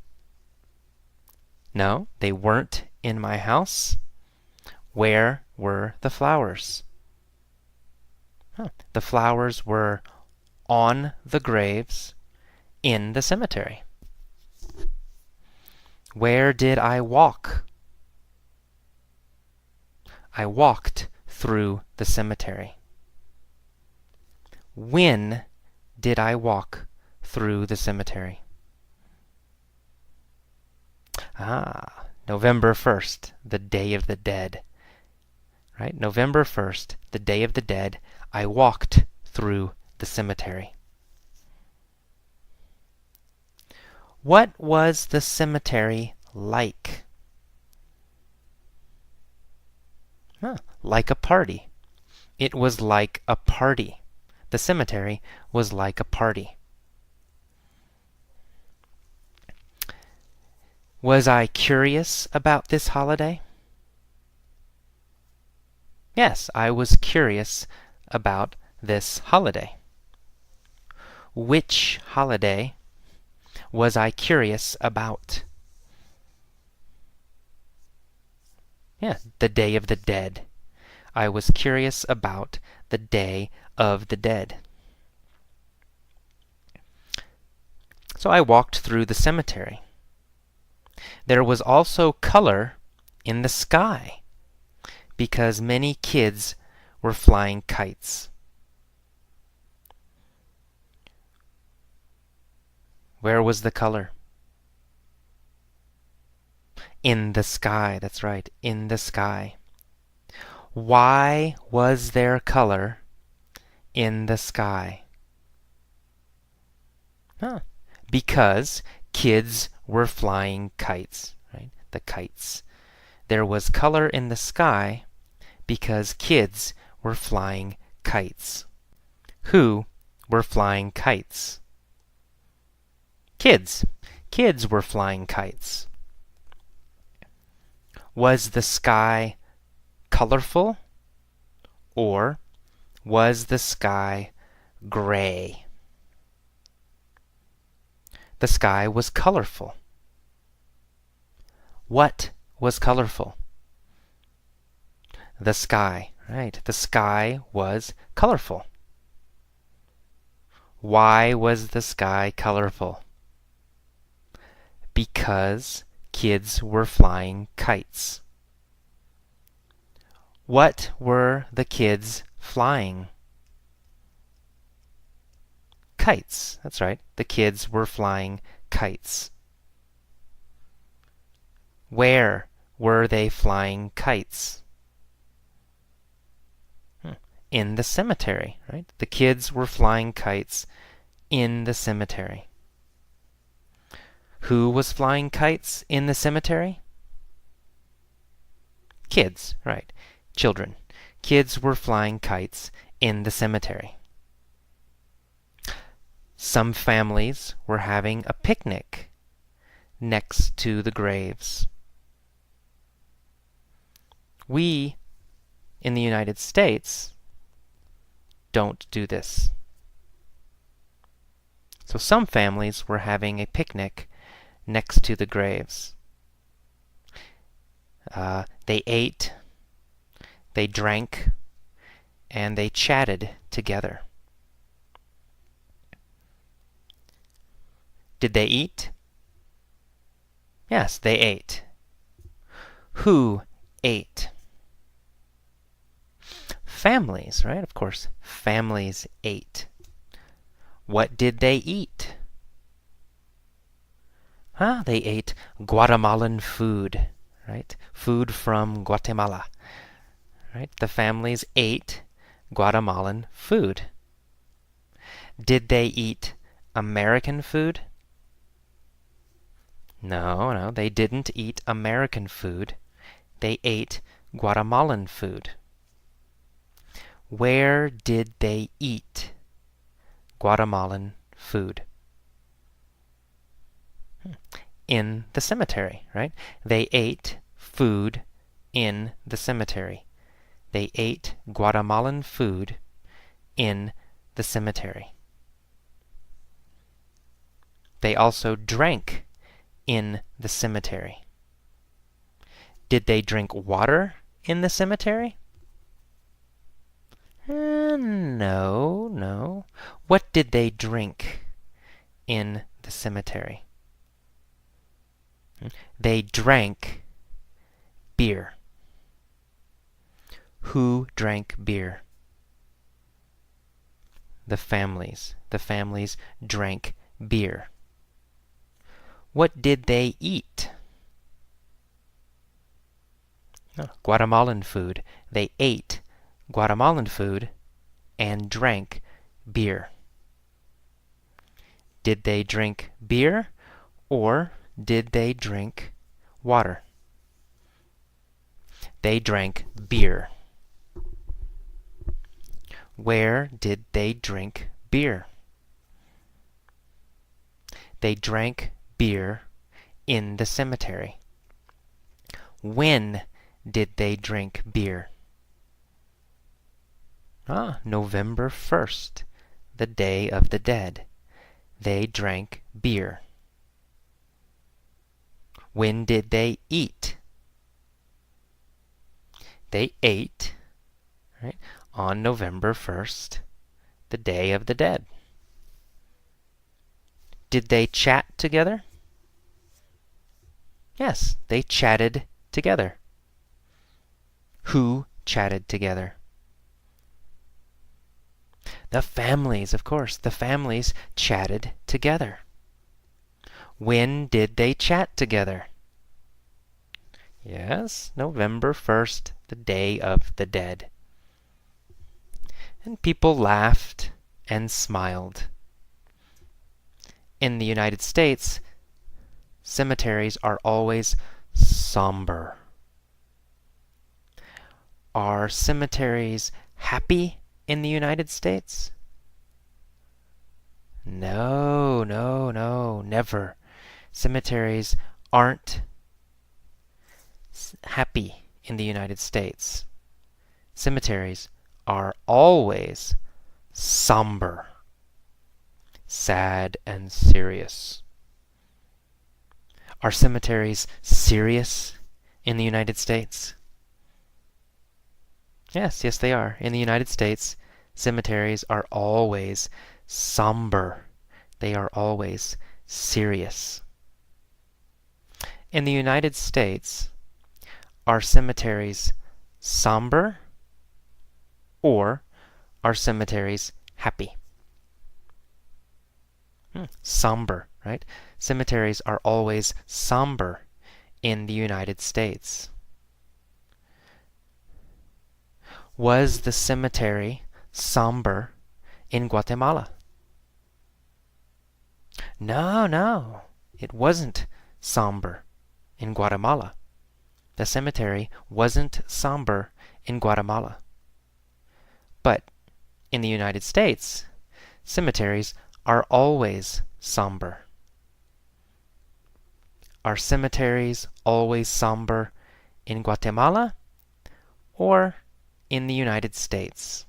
No, they weren't in my house. Where were the flowers? The flowers were on the graves in the cemetery. Where did I walk? I walked through the cemetery. When did I walk through the cemetery? November 1st, the Day of the Dead. Right? November 1st, the Day of the Dead, I walked through the cemetery. What was the cemetery like? Like a party. It was like a party. The cemetery was like a party. Was I curious about this holiday? Yes, I was curious about this holiday. Which holiday was I curious about? Yeah, the Day of the Dead. I was curious about the Day of the Dead. So I walked through the cemetery. There was also color in the sky because many kids were flying kites. Where was the color? In the sky, that's right, in the sky. Why was there color in the sky? Because kids were flying kites, right? The kites. There was color in the sky because kids were flying kites. Who were flying kites? Kids. Kids were flying kites. Was the sky colorful or was the sky gray? The sky was colorful. What was colorful? The sky, right? The sky was colorful. Why was the sky colorful? Because kids were flying kites. What were the kids flying? Kites. That's right. The kids were flying kites. Where were they flying kites? In the cemetery, right? The kids were flying kites in the cemetery. Who was flying kites in the cemetery? Kids, right. Children. Kids were flying kites in the cemetery. Some families were having a picnic next to the graves. We, in the United States, don't do this. So some families were having a picnic next to the graves. They ate, they drank, and they chatted together. Did they eat? Yes, they ate. Who ate? Families, right? Of course, families ate. What did they eat? They ate Guatemalan food, right? Food from Guatemala, right? The families ate Guatemalan food. Did they eat American food? No, they didn't eat American food. They ate Guatemalan food. Where did they eat Guatemalan food? In the cemetery, right? They ate food in the cemetery. They ate Guatemalan food in the cemetery. They also drank in the cemetery. Did they drink water in the cemetery? No. What did they drink in the cemetery? They drank beer. Who drank beer? The families. The families drank beer. What did they eat? Guatemalan food. They ate Guatemalan food and drank beer. Did they drink beer or did they drink water? They drank beer. Where did they drink beer? They drank beer in the cemetery. When did they drink beer? November 1st, the Day of the Dead. They drank beer. When did they eat? They ate, right, on November 1st, the Day of the Dead. Did they chat together? Yes, they chatted together. Who chatted together? The families, of course. The families chatted together. When did they chat together? Yes, November 1st, the Day of the Dead. And people laughed and smiled. In the United States, cemeteries are always somber. Are cemeteries happy in the United States? No, never. Cemeteries aren't happy in the United States. Cemeteries are always somber, sad and serious. Are cemeteries serious in the United States? Yes, they are. In the United States, cemeteries are always somber. They are always serious. In the United States, are cemeteries somber or are cemeteries happy? Somber, right? Cemeteries are always somber in the United States. Was the cemetery somber in Guatemala? No. It wasn't somber in Guatemala. The cemetery wasn't somber in Guatemala. But in the United States, cemeteries are always somber. Are cemeteries always somber in Guatemala or in the United States?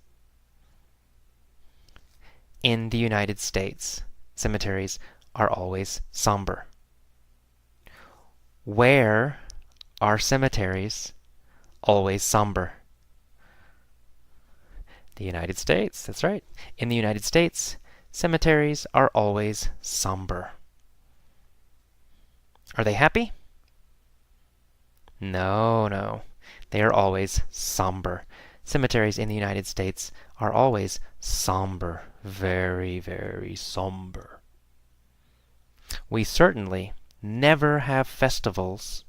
In the United States, cemeteries are always somber. Where are cemeteries always somber? The United States, that's right. In the United States, cemeteries are always somber. Are they happy? No, no. They are always somber. Cemeteries in the United States are always somber. Very, very somber. We certainly never have festivals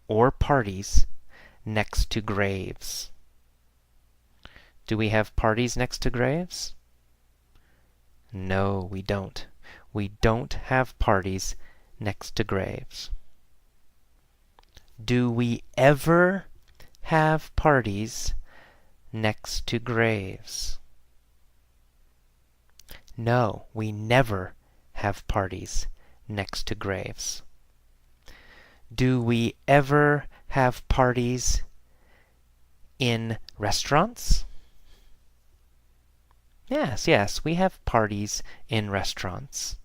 or parties next to graves. Do we have parties next to graves? No, we don't. We don't have parties next to graves. Do we ever have parties next to graves? No, we never have parties next to graves. Do we ever have parties in restaurants? Yes, yes, we have parties in restaurants.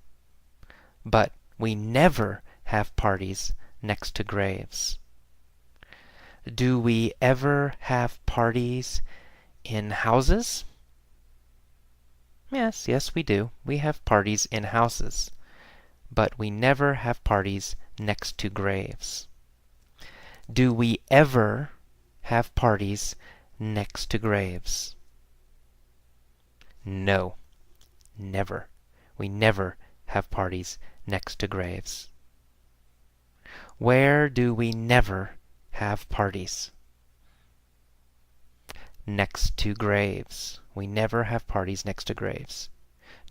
But we never have parties next to graves. Do we ever have parties in houses? Yes, yes, we do. We have parties in houses. But we never have parties next to graves. Do we ever have parties next to graves? No, never. We never have parties next to graves. Where do we never have parties? Next to graves. We never have parties next to graves.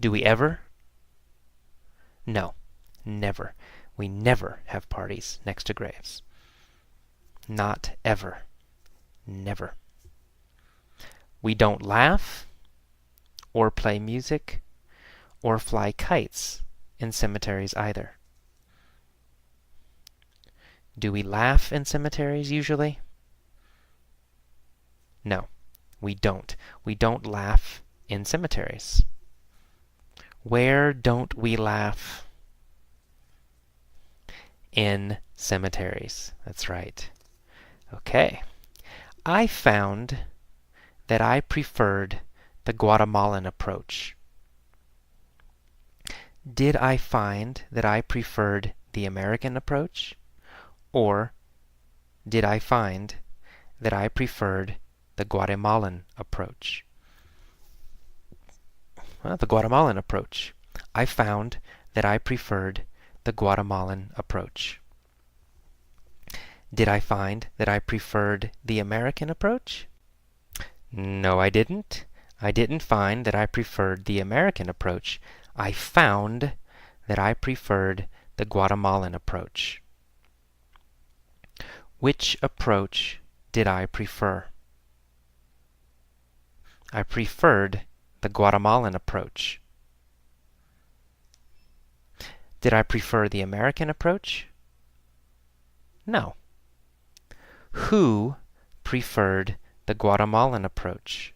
Do we ever? No, never. We never have parties next to graves. Not ever. Never. We don't laugh, or play music, or fly kites in cemeteries either. Do we laugh in cemeteries usually? No, we don't. We don't laugh in cemeteries. Where don't we laugh? In cemeteries. That's right. Okay. I found that I preferred the Guatemalan approach. Did I find that I preferred the American approach? Or did I find that I preferred the Guatemalan approach? Well, the Guatemalan approach. I found that I preferred the Guatemalan approach. Did I find that I preferred the American approach? No, I didn't. I didn't find that I preferred the American approach. I found that I preferred the Guatemalan approach. Which approach did I prefer? I preferred the Guatemalan approach. Did I prefer the American approach? No. Who preferred the Guatemalan approach?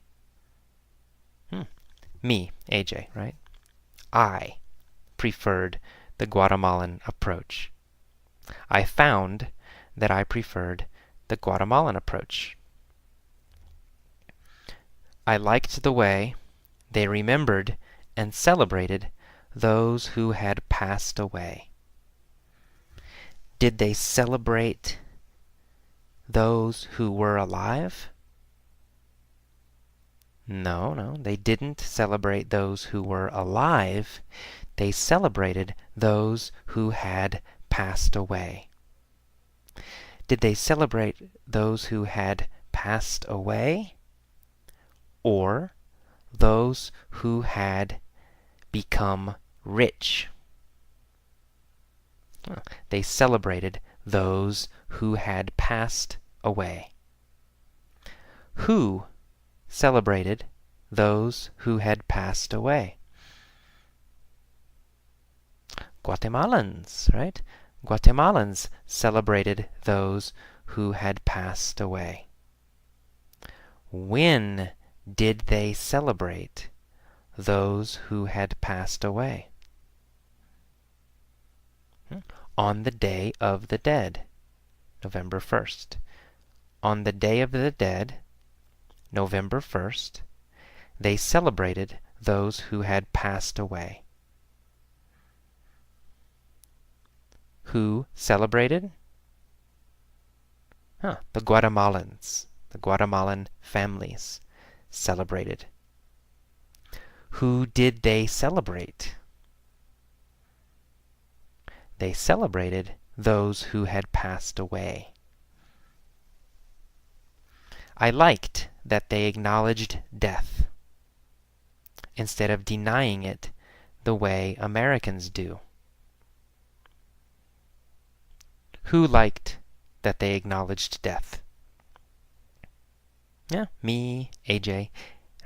Me, AJ, right? I preferred the Guatemalan approach. I found that I preferred the Guatemalan approach. I liked the way they remembered and celebrated those who had passed away. Did they celebrate those who were alive? No, no, they didn't celebrate those who were alive. They celebrated those who had passed away. Did they celebrate those who had passed away? Or those who had become rich? They celebrated those who had passed away. Who celebrated those who had passed away? Guatemalans, right? Guatemalans celebrated those who had passed away. When did they celebrate those who had passed away? On the Day of the Dead, November 1st. On the Day of the Dead, November 1st, they celebrated those who had passed away. Who celebrated? The Guatemalans. The Guatemalan families celebrated. Who did they celebrate? They celebrated those who had passed away. I liked that they acknowledged death instead of denying it the way Americans do. Who liked that they acknowledged death? Yeah, me, AJ,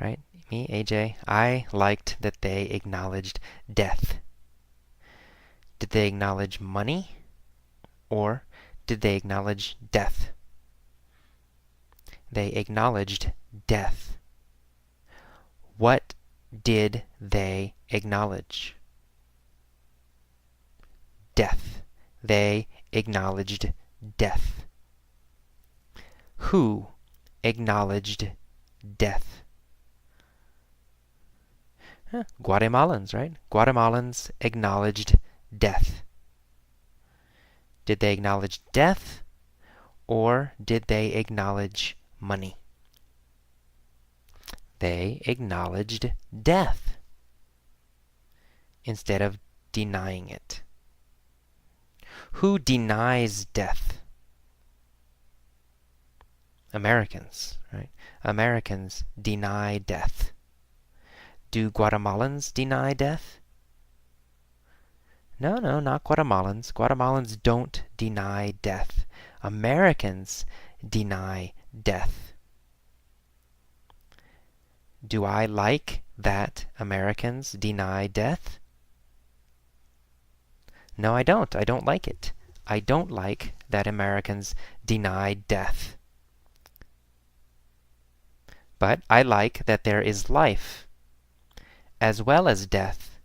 right? Me, AJ. I liked that they acknowledged death. Did they acknowledge money? Or did they acknowledge death? They acknowledged death. What did they acknowledge? Death. They acknowledged death. Who acknowledged death? Guatemalans, right? Guatemalans acknowledged death. Did they acknowledge death, or did they acknowledge money? They acknowledged death instead of denying it. Who denies death? Americans, right? Americans deny death. Do Guatemalans deny death? No, not Guatemalans. Guatemalans don't deny death. Americans deny death. Do I like that Americans deny death? No, I don't. I don't like it. I don't like that Americans deny death. But I like that there is life as well as death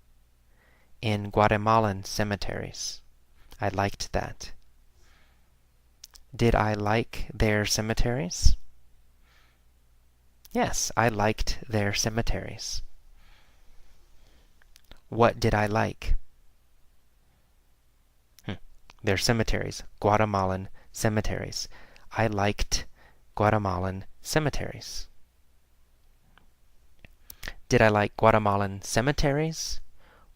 in Guatemalan cemeteries. I liked that. Did I like their cemeteries? Yes, I liked their cemeteries. What did I like? Their cemeteries, Guatemalan cemeteries. I liked Guatemalan cemeteries. Did I like Guatemalan cemeteries,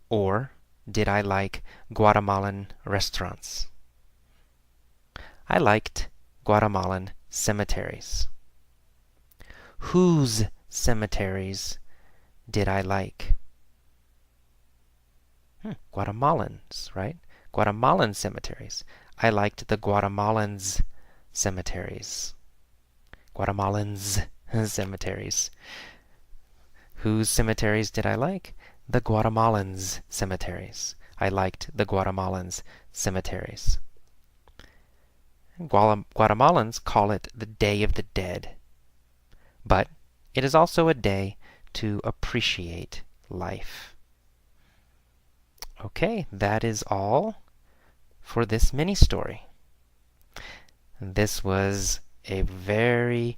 or did I like Guatemalan restaurants? I liked Guatemalan cemeteries. Whose cemeteries did I like? Guatemalans, right? Guatemalan cemeteries. I liked the Guatemalans' cemeteries. Guatemalans' cemeteries. Whose cemeteries did I like? The Guatemalans' cemeteries. I liked the Guatemalans' cemeteries. Guatemalans call it the Day of the Dead. But it is also a day to appreciate life. Okay, that is all for this mini-story. This was a very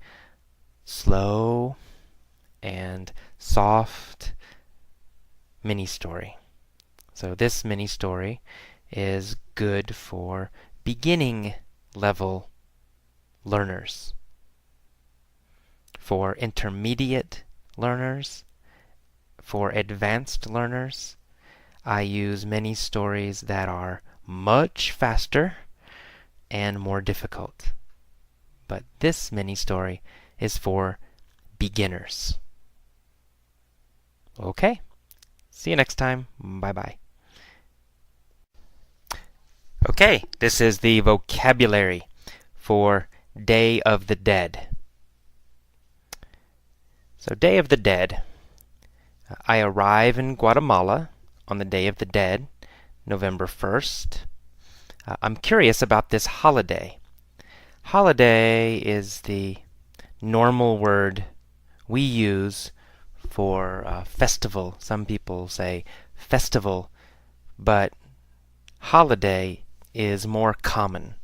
slow and soft mini-story. So this mini-story is good for beginning level learners. For intermediate learners, for advanced learners, I use mini-stories that are much faster and more difficult. But this mini-story is for beginners. Okay, see you next time. Bye-bye. Okay, this is the vocabulary for Day of the Dead. So, Day of the Dead. I arrive in Guatemala on the Day of the Dead, November 1st. I'm curious about this holiday. Holiday is the normal word we use for festival. Some people say festival, but holiday is more common.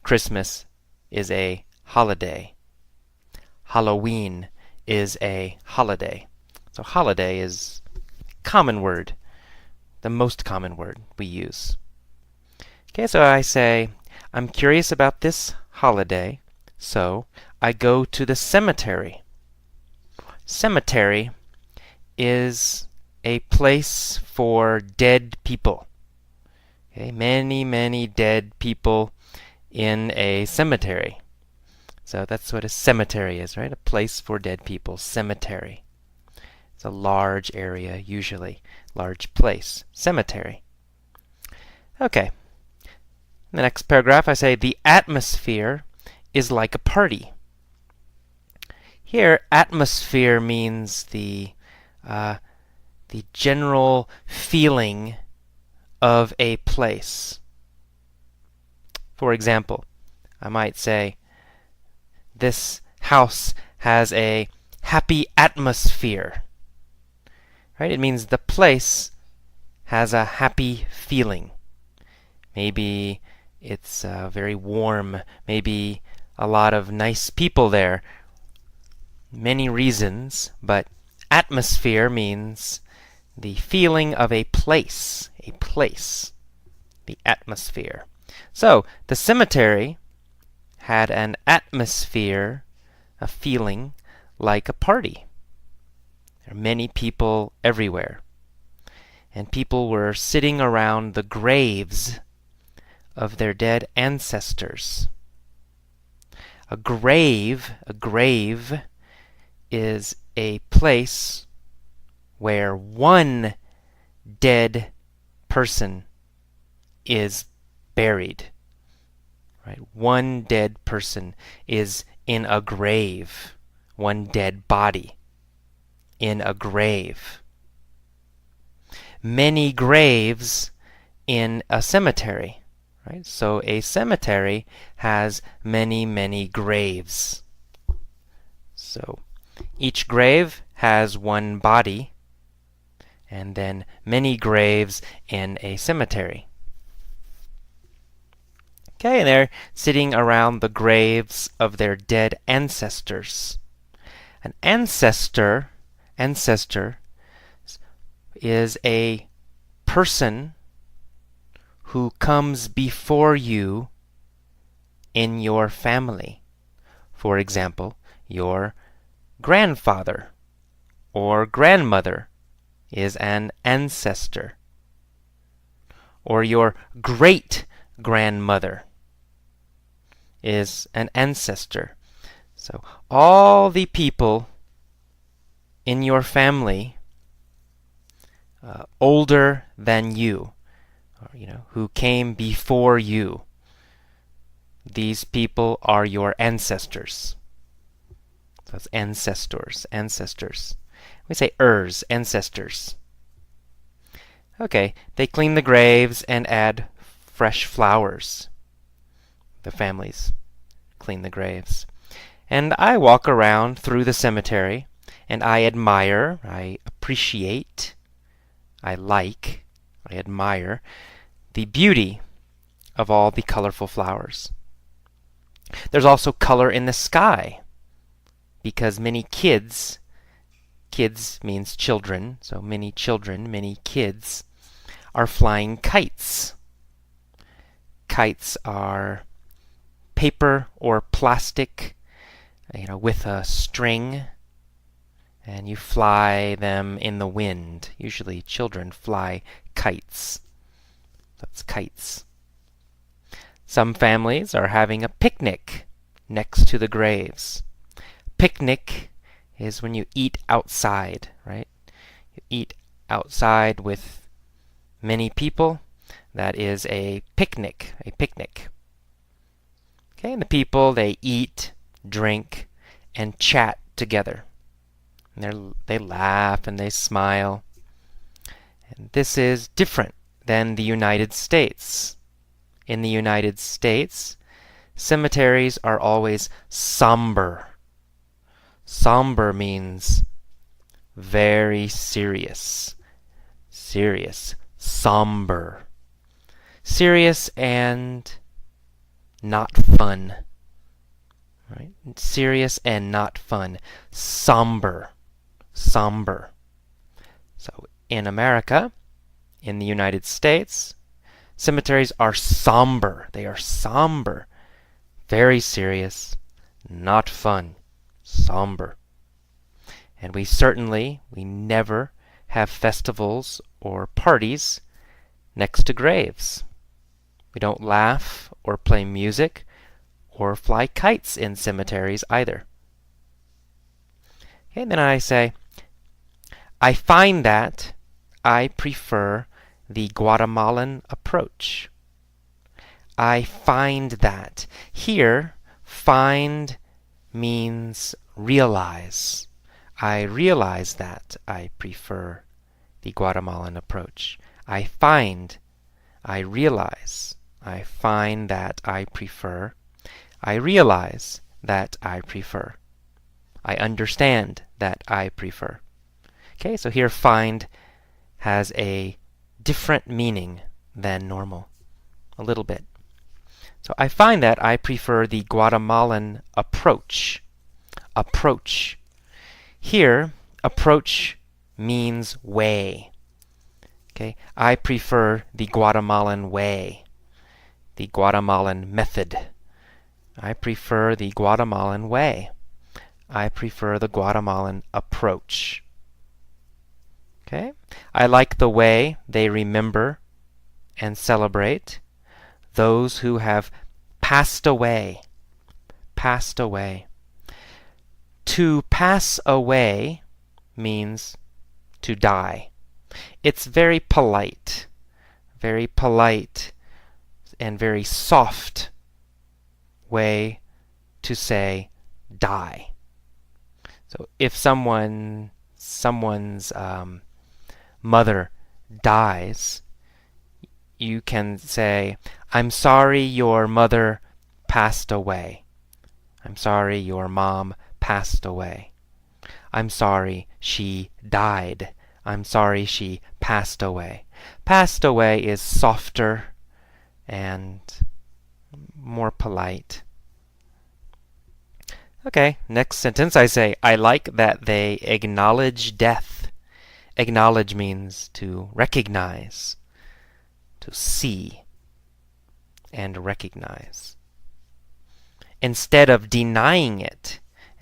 Christmas is a holiday. Halloween is a holiday. So holiday is a common word, the most common word we use. Okay, so I say, I'm curious about this holiday, so I go to the cemetery. Cemetery is a place for dead people. Okay, many, many dead people in a cemetery. So that's what a cemetery is, right? A place for dead people. Cemetery. It's a large area, usually. Large place. Cemetery. Okay. In the next paragraph, I say, the atmosphere is like a party. Here, atmosphere means the general feeling of a place. For example, I might say, this house has a happy atmosphere. Right? It means the place has a happy feeling. Maybe it's very warm. Maybe a lot of nice people there. Many reasons, but atmosphere means the feeling of a place. A place. The atmosphere. So, the cemetery had an atmosphere, a feeling, like a party. There are many people everywhere. And people were sitting around the graves of their dead ancestors. A grave is a place where one dead person is buried. Right? One dead person is in a grave. One dead body in a grave. Many graves in a cemetery. Right? So a cemetery has many, many graves. So each grave has one body, and then many graves in a cemetery. Okay, and they're sitting around the graves of their dead ancestors. An ancestor is a person who comes before you in your family. For example, your grandfather or grandmother is an ancestor. Or your great-grandmother is an ancestor. So all the people in your family older than you, or, who came before you, these people are your ancestors. So that's ancestors. We say ancestors. Okay, they clean the graves and add fresh flowers. The families clean the graves. And I walk around through the cemetery, and I admire, I appreciate, I admire the beauty of all the colorful flowers. There's also color in the sky, because many kids means children, so many kids are flying kites. Kites are paper or plastic, with a string, and you fly them in the wind. Usually children fly kites. That's kites. Some families are having a picnic next to the graves. Picnic is when you eat outside, right? You eat outside with many people, That is a picnic, Okay, and the people, they eat, drink, and chat together. And they laugh and they smile. And this is different than the United States. In the United States, cemeteries are always somber. Somber means very serious. Serious. Somber. Serious and not fun. Right? Serious and not fun. Somber. Somber. So in America, in the United States, cemeteries are somber. They are somber. Very serious. Not fun. Somber. And we never have festivals or parties next to graves. We don't laugh or play music or fly kites in cemeteries either. Okay, and then I say, I find that I prefer the Guatemalan approach. I find that. Here, find means realize. I realize that I prefer the Guatemalan approach. I find, I realize, I find that I prefer. I realize that I prefer. I understand that I prefer. Okay, so here find has a different meaning than normal. A little bit. So I find that I prefer the Guatemalan approach. Approach. Here, approach means way. Okay, I prefer the Guatemalan way, the Guatemalan method. I prefer the Guatemalan way. I prefer the Guatemalan approach. Okay, I like the way they remember and celebrate those who have passed away. Passed away. To pass away means to die. It's very polite and very soft way to say die. So if someone's mother dies, you can say, I'm sorry your mother passed away. I'm sorry your mom passed away. I'm sorry she died. I'm sorry she passed away. Passed away is softer and more polite. Okay, next sentence I say, I like that they acknowledge death. Acknowledge means to recognize, to see, and recognize. Instead of denying it,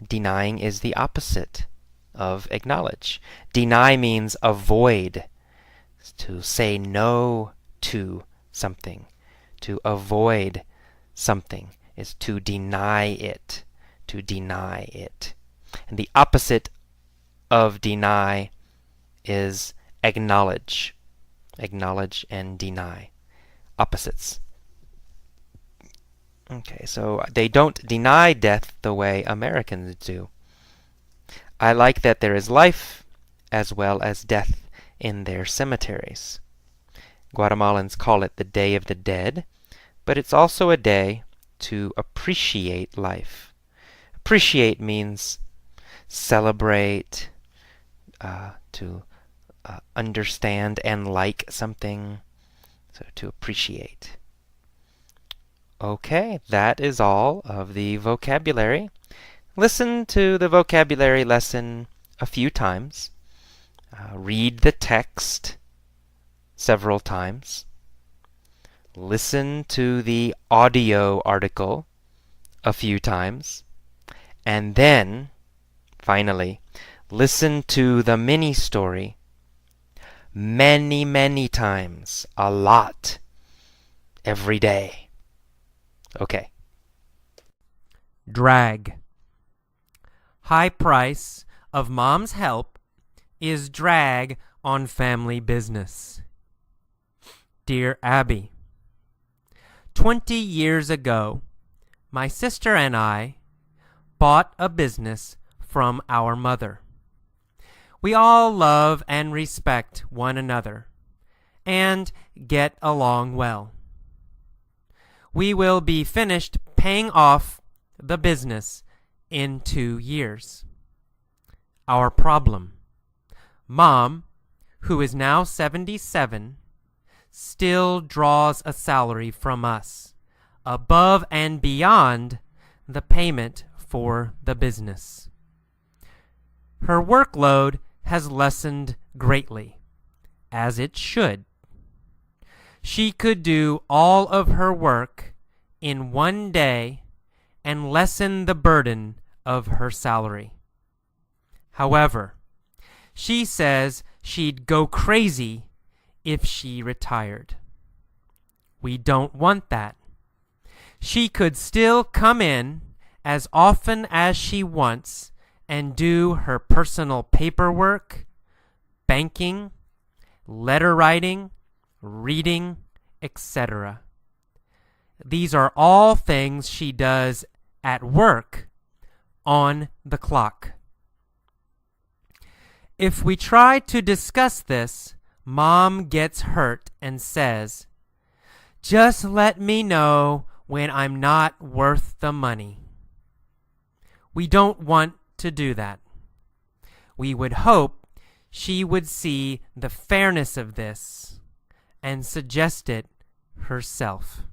denying is the opposite of acknowledge. Deny means avoid, to say no to something. To avoid something is to deny it. To deny it. And the opposite of deny is acknowledge. Acknowledge and deny. Opposites. Okay, so they don't deny death the way Americans do. I like that there is life as well as death in their cemeteries. Guatemalans call it the Day of the Dead, but it's also a day to appreciate life. Appreciate means celebrate, to understand and like something, so to appreciate. Okay, that is all of the vocabulary. Listen to the vocabulary lesson a few times. Read the text several times. Listen to the audio article a few times. And then, finally, listen to the mini story many, many times, a lot, every day. Okay. Drag. High price of mom's help is drag on family business. Dear Abby, 20 years ago, my sister and I bought a business from our mother. We all love and respect one another and get along well. We will be finished paying off the business in 2 years. Our problem: Mom, who is now 77, still draws a salary from us above and beyond the payment for the business. Her workload has lessened greatly, as it should. She could do all of her work in one day and lessen the burden of her salary. However, she says she'd go crazy if she retired. We don't want that. She could still come in as often as she wants and do her personal paperwork, banking, letter writing, reading, etc. These are all things she does at work on the clock. If we try to discuss this, Mom gets hurt and says, "Just let me know when I'm not worth the money." We don't want to do that. We would hope she would see the fairness of this and suggest it herself.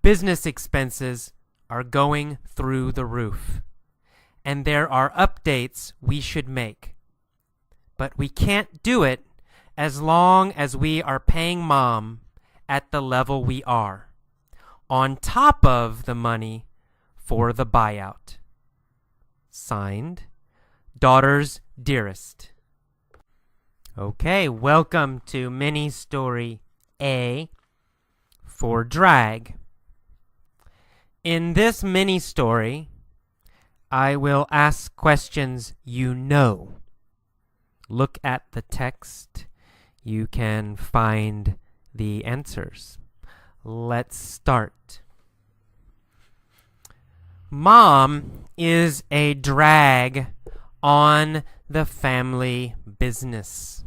Business expenses are going through the roof, and there are updates we should make. But we can't do it as long as we are paying Mom at the level we are, on top of the money for the buyout. Signed, Daughter's Dearest. Okay, welcome to mini story A for drag. In this mini story, I will ask questions you know. Look at the text. You can find the answers. Let's start. Mom is a drag on the family business.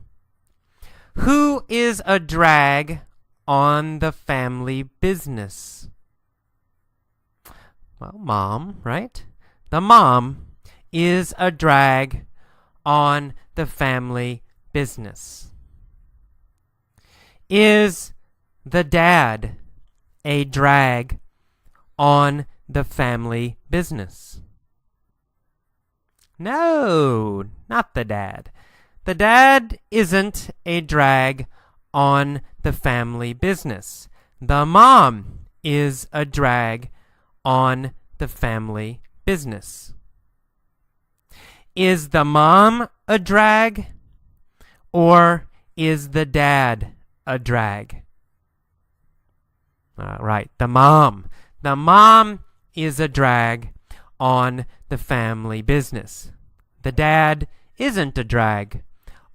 Who is a drag on the family business? Well, Mom, right? The mom is a drag on the family business. Is the dad a drag on the family business? No, not the dad. The dad isn't a drag on the family business. The mom is a drag on the family business. Is the mom a drag, or is the dad a drag? Right, the mom. The mom is a drag on the family business. The dad isn't a drag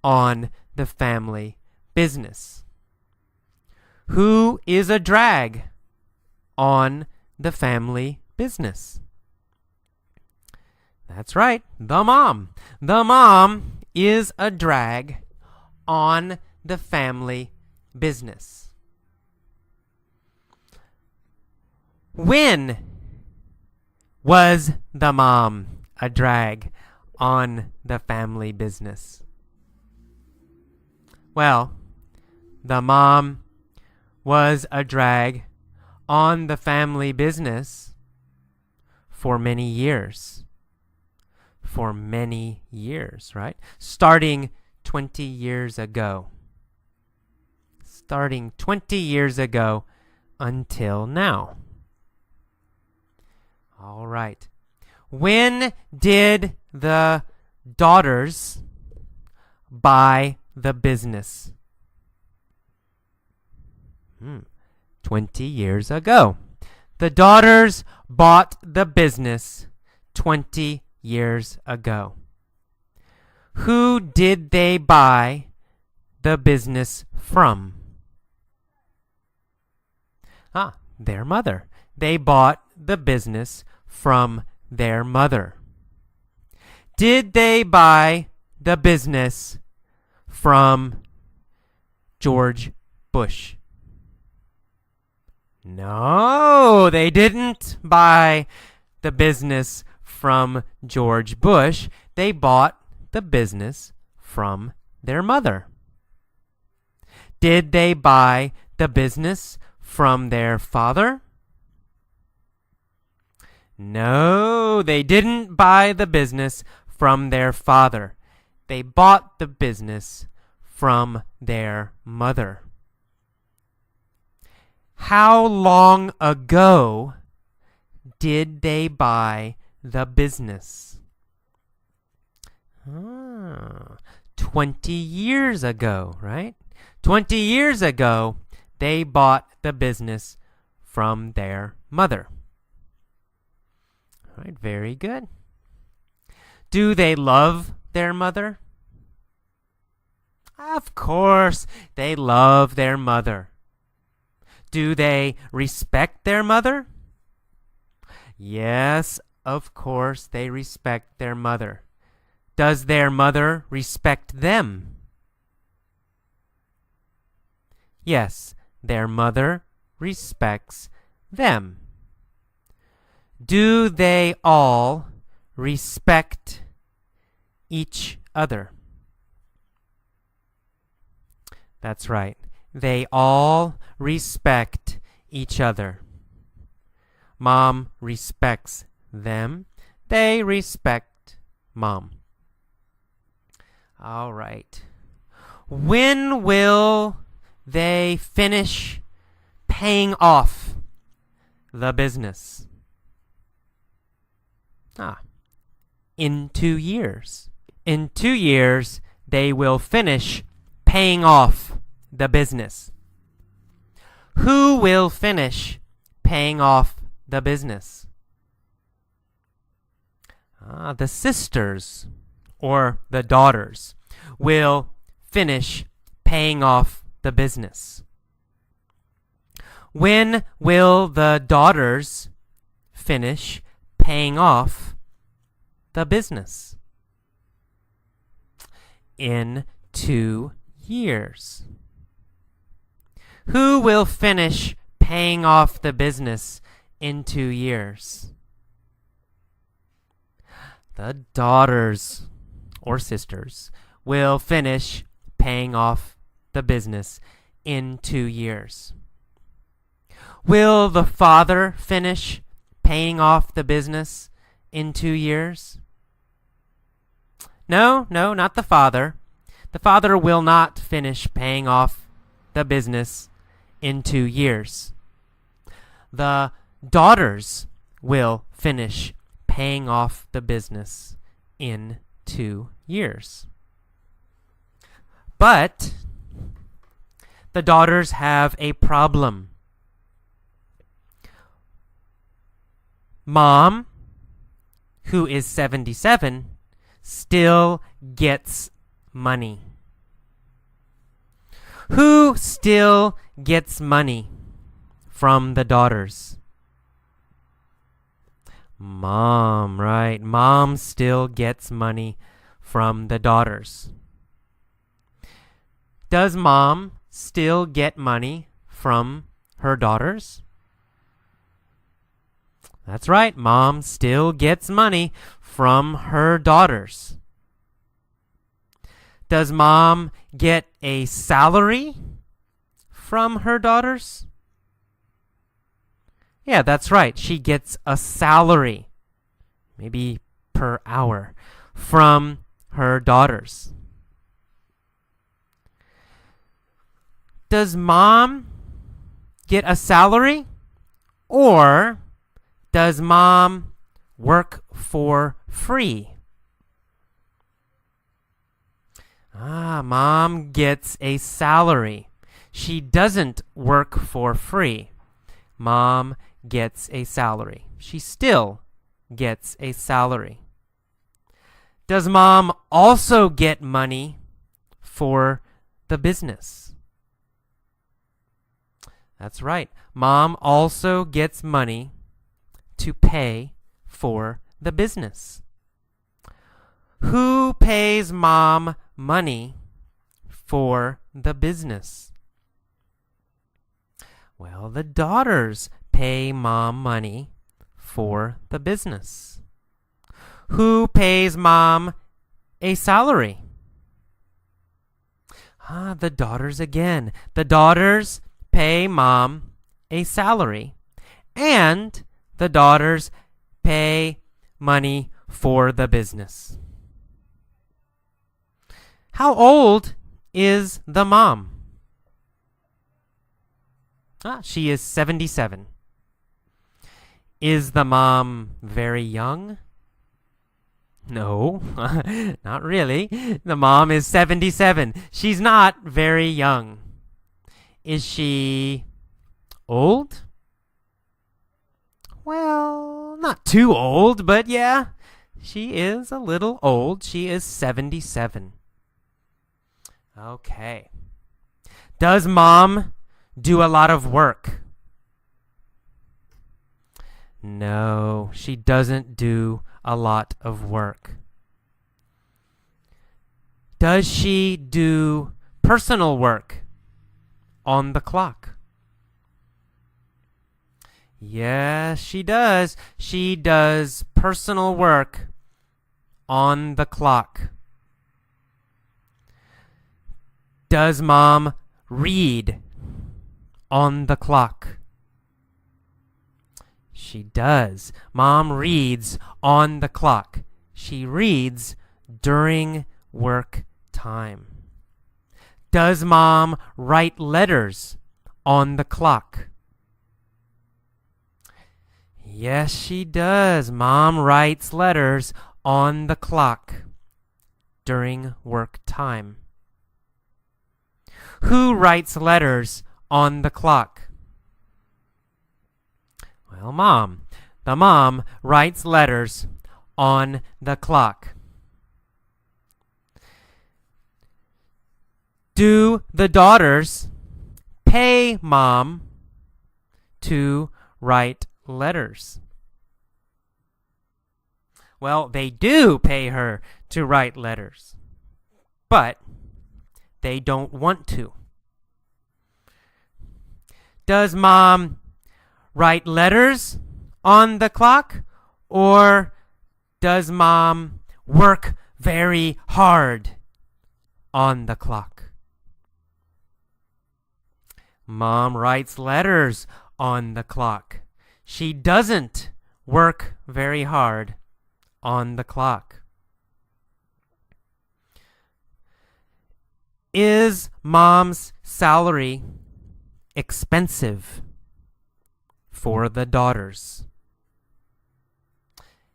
on the family business. Who is a drag on the family business? That's right, the mom. The mom is a drag on the family business. When was the mom a drag on the family business? Well, the mom was a drag on the family business for many years. For many years, right? Starting 20 years ago. Starting 20 years ago until now. All right. When did the daughters buy the business? 20 years ago. The daughters bought the business 20 years ago. Who did they buy the business from? Their mother. They bought the business from their mother. Did they buy the business from George Bush? No, they didn't buy the business from George Bush. They bought the business from their mother. Did they buy the business from their father? No, they didn't buy the business from their father. They bought the business from their mother. How long ago did they buy the business? 20 years ago, right? 20 years ago, they bought the business from their mother. All right, very good. Do they love their mother? Of course, they love their mother. Do they respect their mother? Yes, of course, they respect their mother. Does their mother respect them? Yes, their mother respects them. Do they all respect each other? That's right. They all respect each other. Mom respects them. They respect Mom. All right. When will they finish paying off the business? In 2 years. In 2 years, they will finish paying off the business. Who will finish paying off the business? The sisters or the daughters will finish paying off the business. When will the daughters finish paying off the business? In 2 years. Who will finish paying off the business in 2 years? The daughters or sisters will finish paying off the business in 2 years. Will the father finish paying off the business in 2 years? No, not the father. The father will not finish paying off the business in 2 years. The daughters will finish paying off the business in 2 years. But the daughters have a problem. Mom, who is 77, still gets money. Who still gets money from the daughters? Mom, right? Mom still gets money from the daughters. Does Mom still get money from her daughters? That's right. Mom still gets money from her daughters. Does Mom get a salary from her daughters? Yeah, that's right. She gets a salary, maybe per hour, from her daughters. Does Mom get a salary, or does Mom work for free? Mom gets a salary. She doesn't work for free. Mom gets a salary. She still gets a salary. Does Mom also get money for the business? That's right. Mom also gets money to pay for the business. Who pays Mom money for the business? Well, the daughters pay Mom money for the business. Who pays Mom a salary? The daughters again. The daughters pay Mom a salary, and the daughters pay money for the business. How old is the mom? She is 77. Is the mom very young? No, not really. The mom is 77. She's not very young. Is she old? Well, not too old, but yeah, she is a little old. She is 77. Okay. Does Mom do a lot of work? No, she doesn't do a lot of work. Does she do personal work on the clock? Yes, she does. She does personal work on the clock. Does Mom read on the clock? She does. Mom reads on the clock. She reads during work time. Does Mom write letters on the clock? Yes, she does. Mom writes letters on the clock during work time. Who writes letters on the clock? Well, Mom. The mom writes letters on the clock. Do the daughters pay Mom to write letters? Well, they do pay her to write letters, but they don't want to. Does Mom write letters on the clock, or does Mom work very hard on the clock? Mom writes letters on the clock. She doesn't work very hard on the clock. Is Mom's salary expensive for the daughters?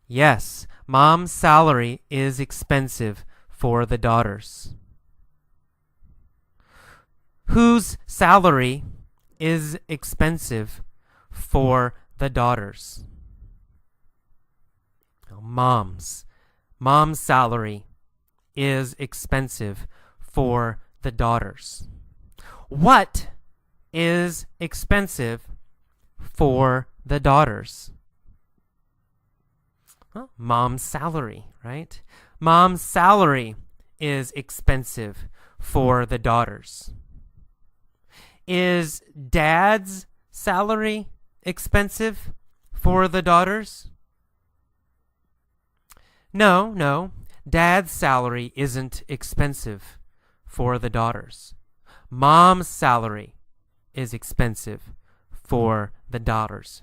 Yes, Mom's salary is expensive for the daughters. Whose salary is expensive for the daughters? Mom's. Mom's salary is expensive for the daughters. What is expensive for the daughters? Mom's salary, right? Mom's salary is expensive for the daughters. Is Dad's salary expensive for the daughters? No. Dad's salary isn't expensive for the daughters. Mom's salary is expensive for the daughters.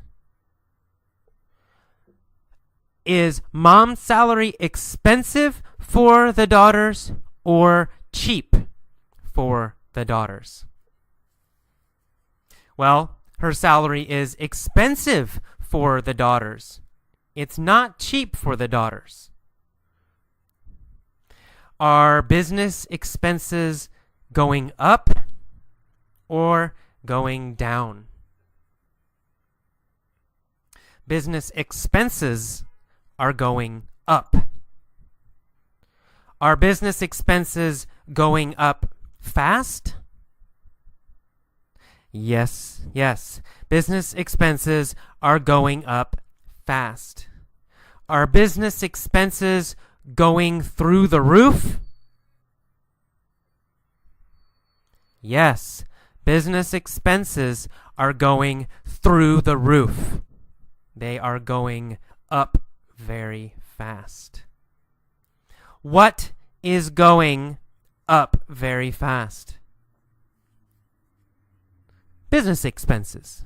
Is Mom's salary expensive for the daughters or cheap for the daughters? Well, her salary is expensive for the daughters. It's not cheap for the daughters. Are business expenses going up or going down? Business expenses are going up. Are business expenses going up fast? Yes, yes. Business expenses are going up fast. Are business expenses going through the roof? Yes, business expenses are going through the roof. They are going up very fast. What is going up very fast? Business expenses.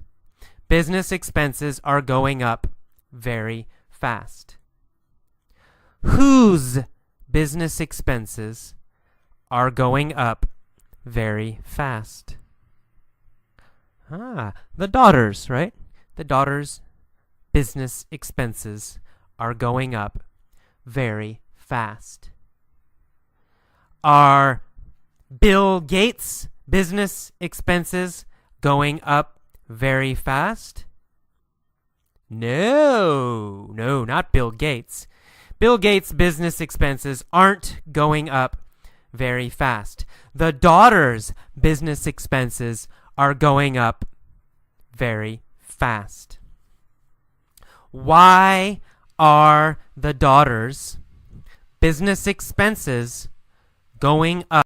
Business expenses are going up very fast. Whose business expenses are going up very fast? The daughter's, right? The daughter's business expenses are going up very fast. Are Bill Gates' business expenses going up very fast? No, not Bill Gates. Bill Gates' business expenses aren't going up very fast. The daughter's business expenses are going up very fast. Why are the daughter's business expenses going up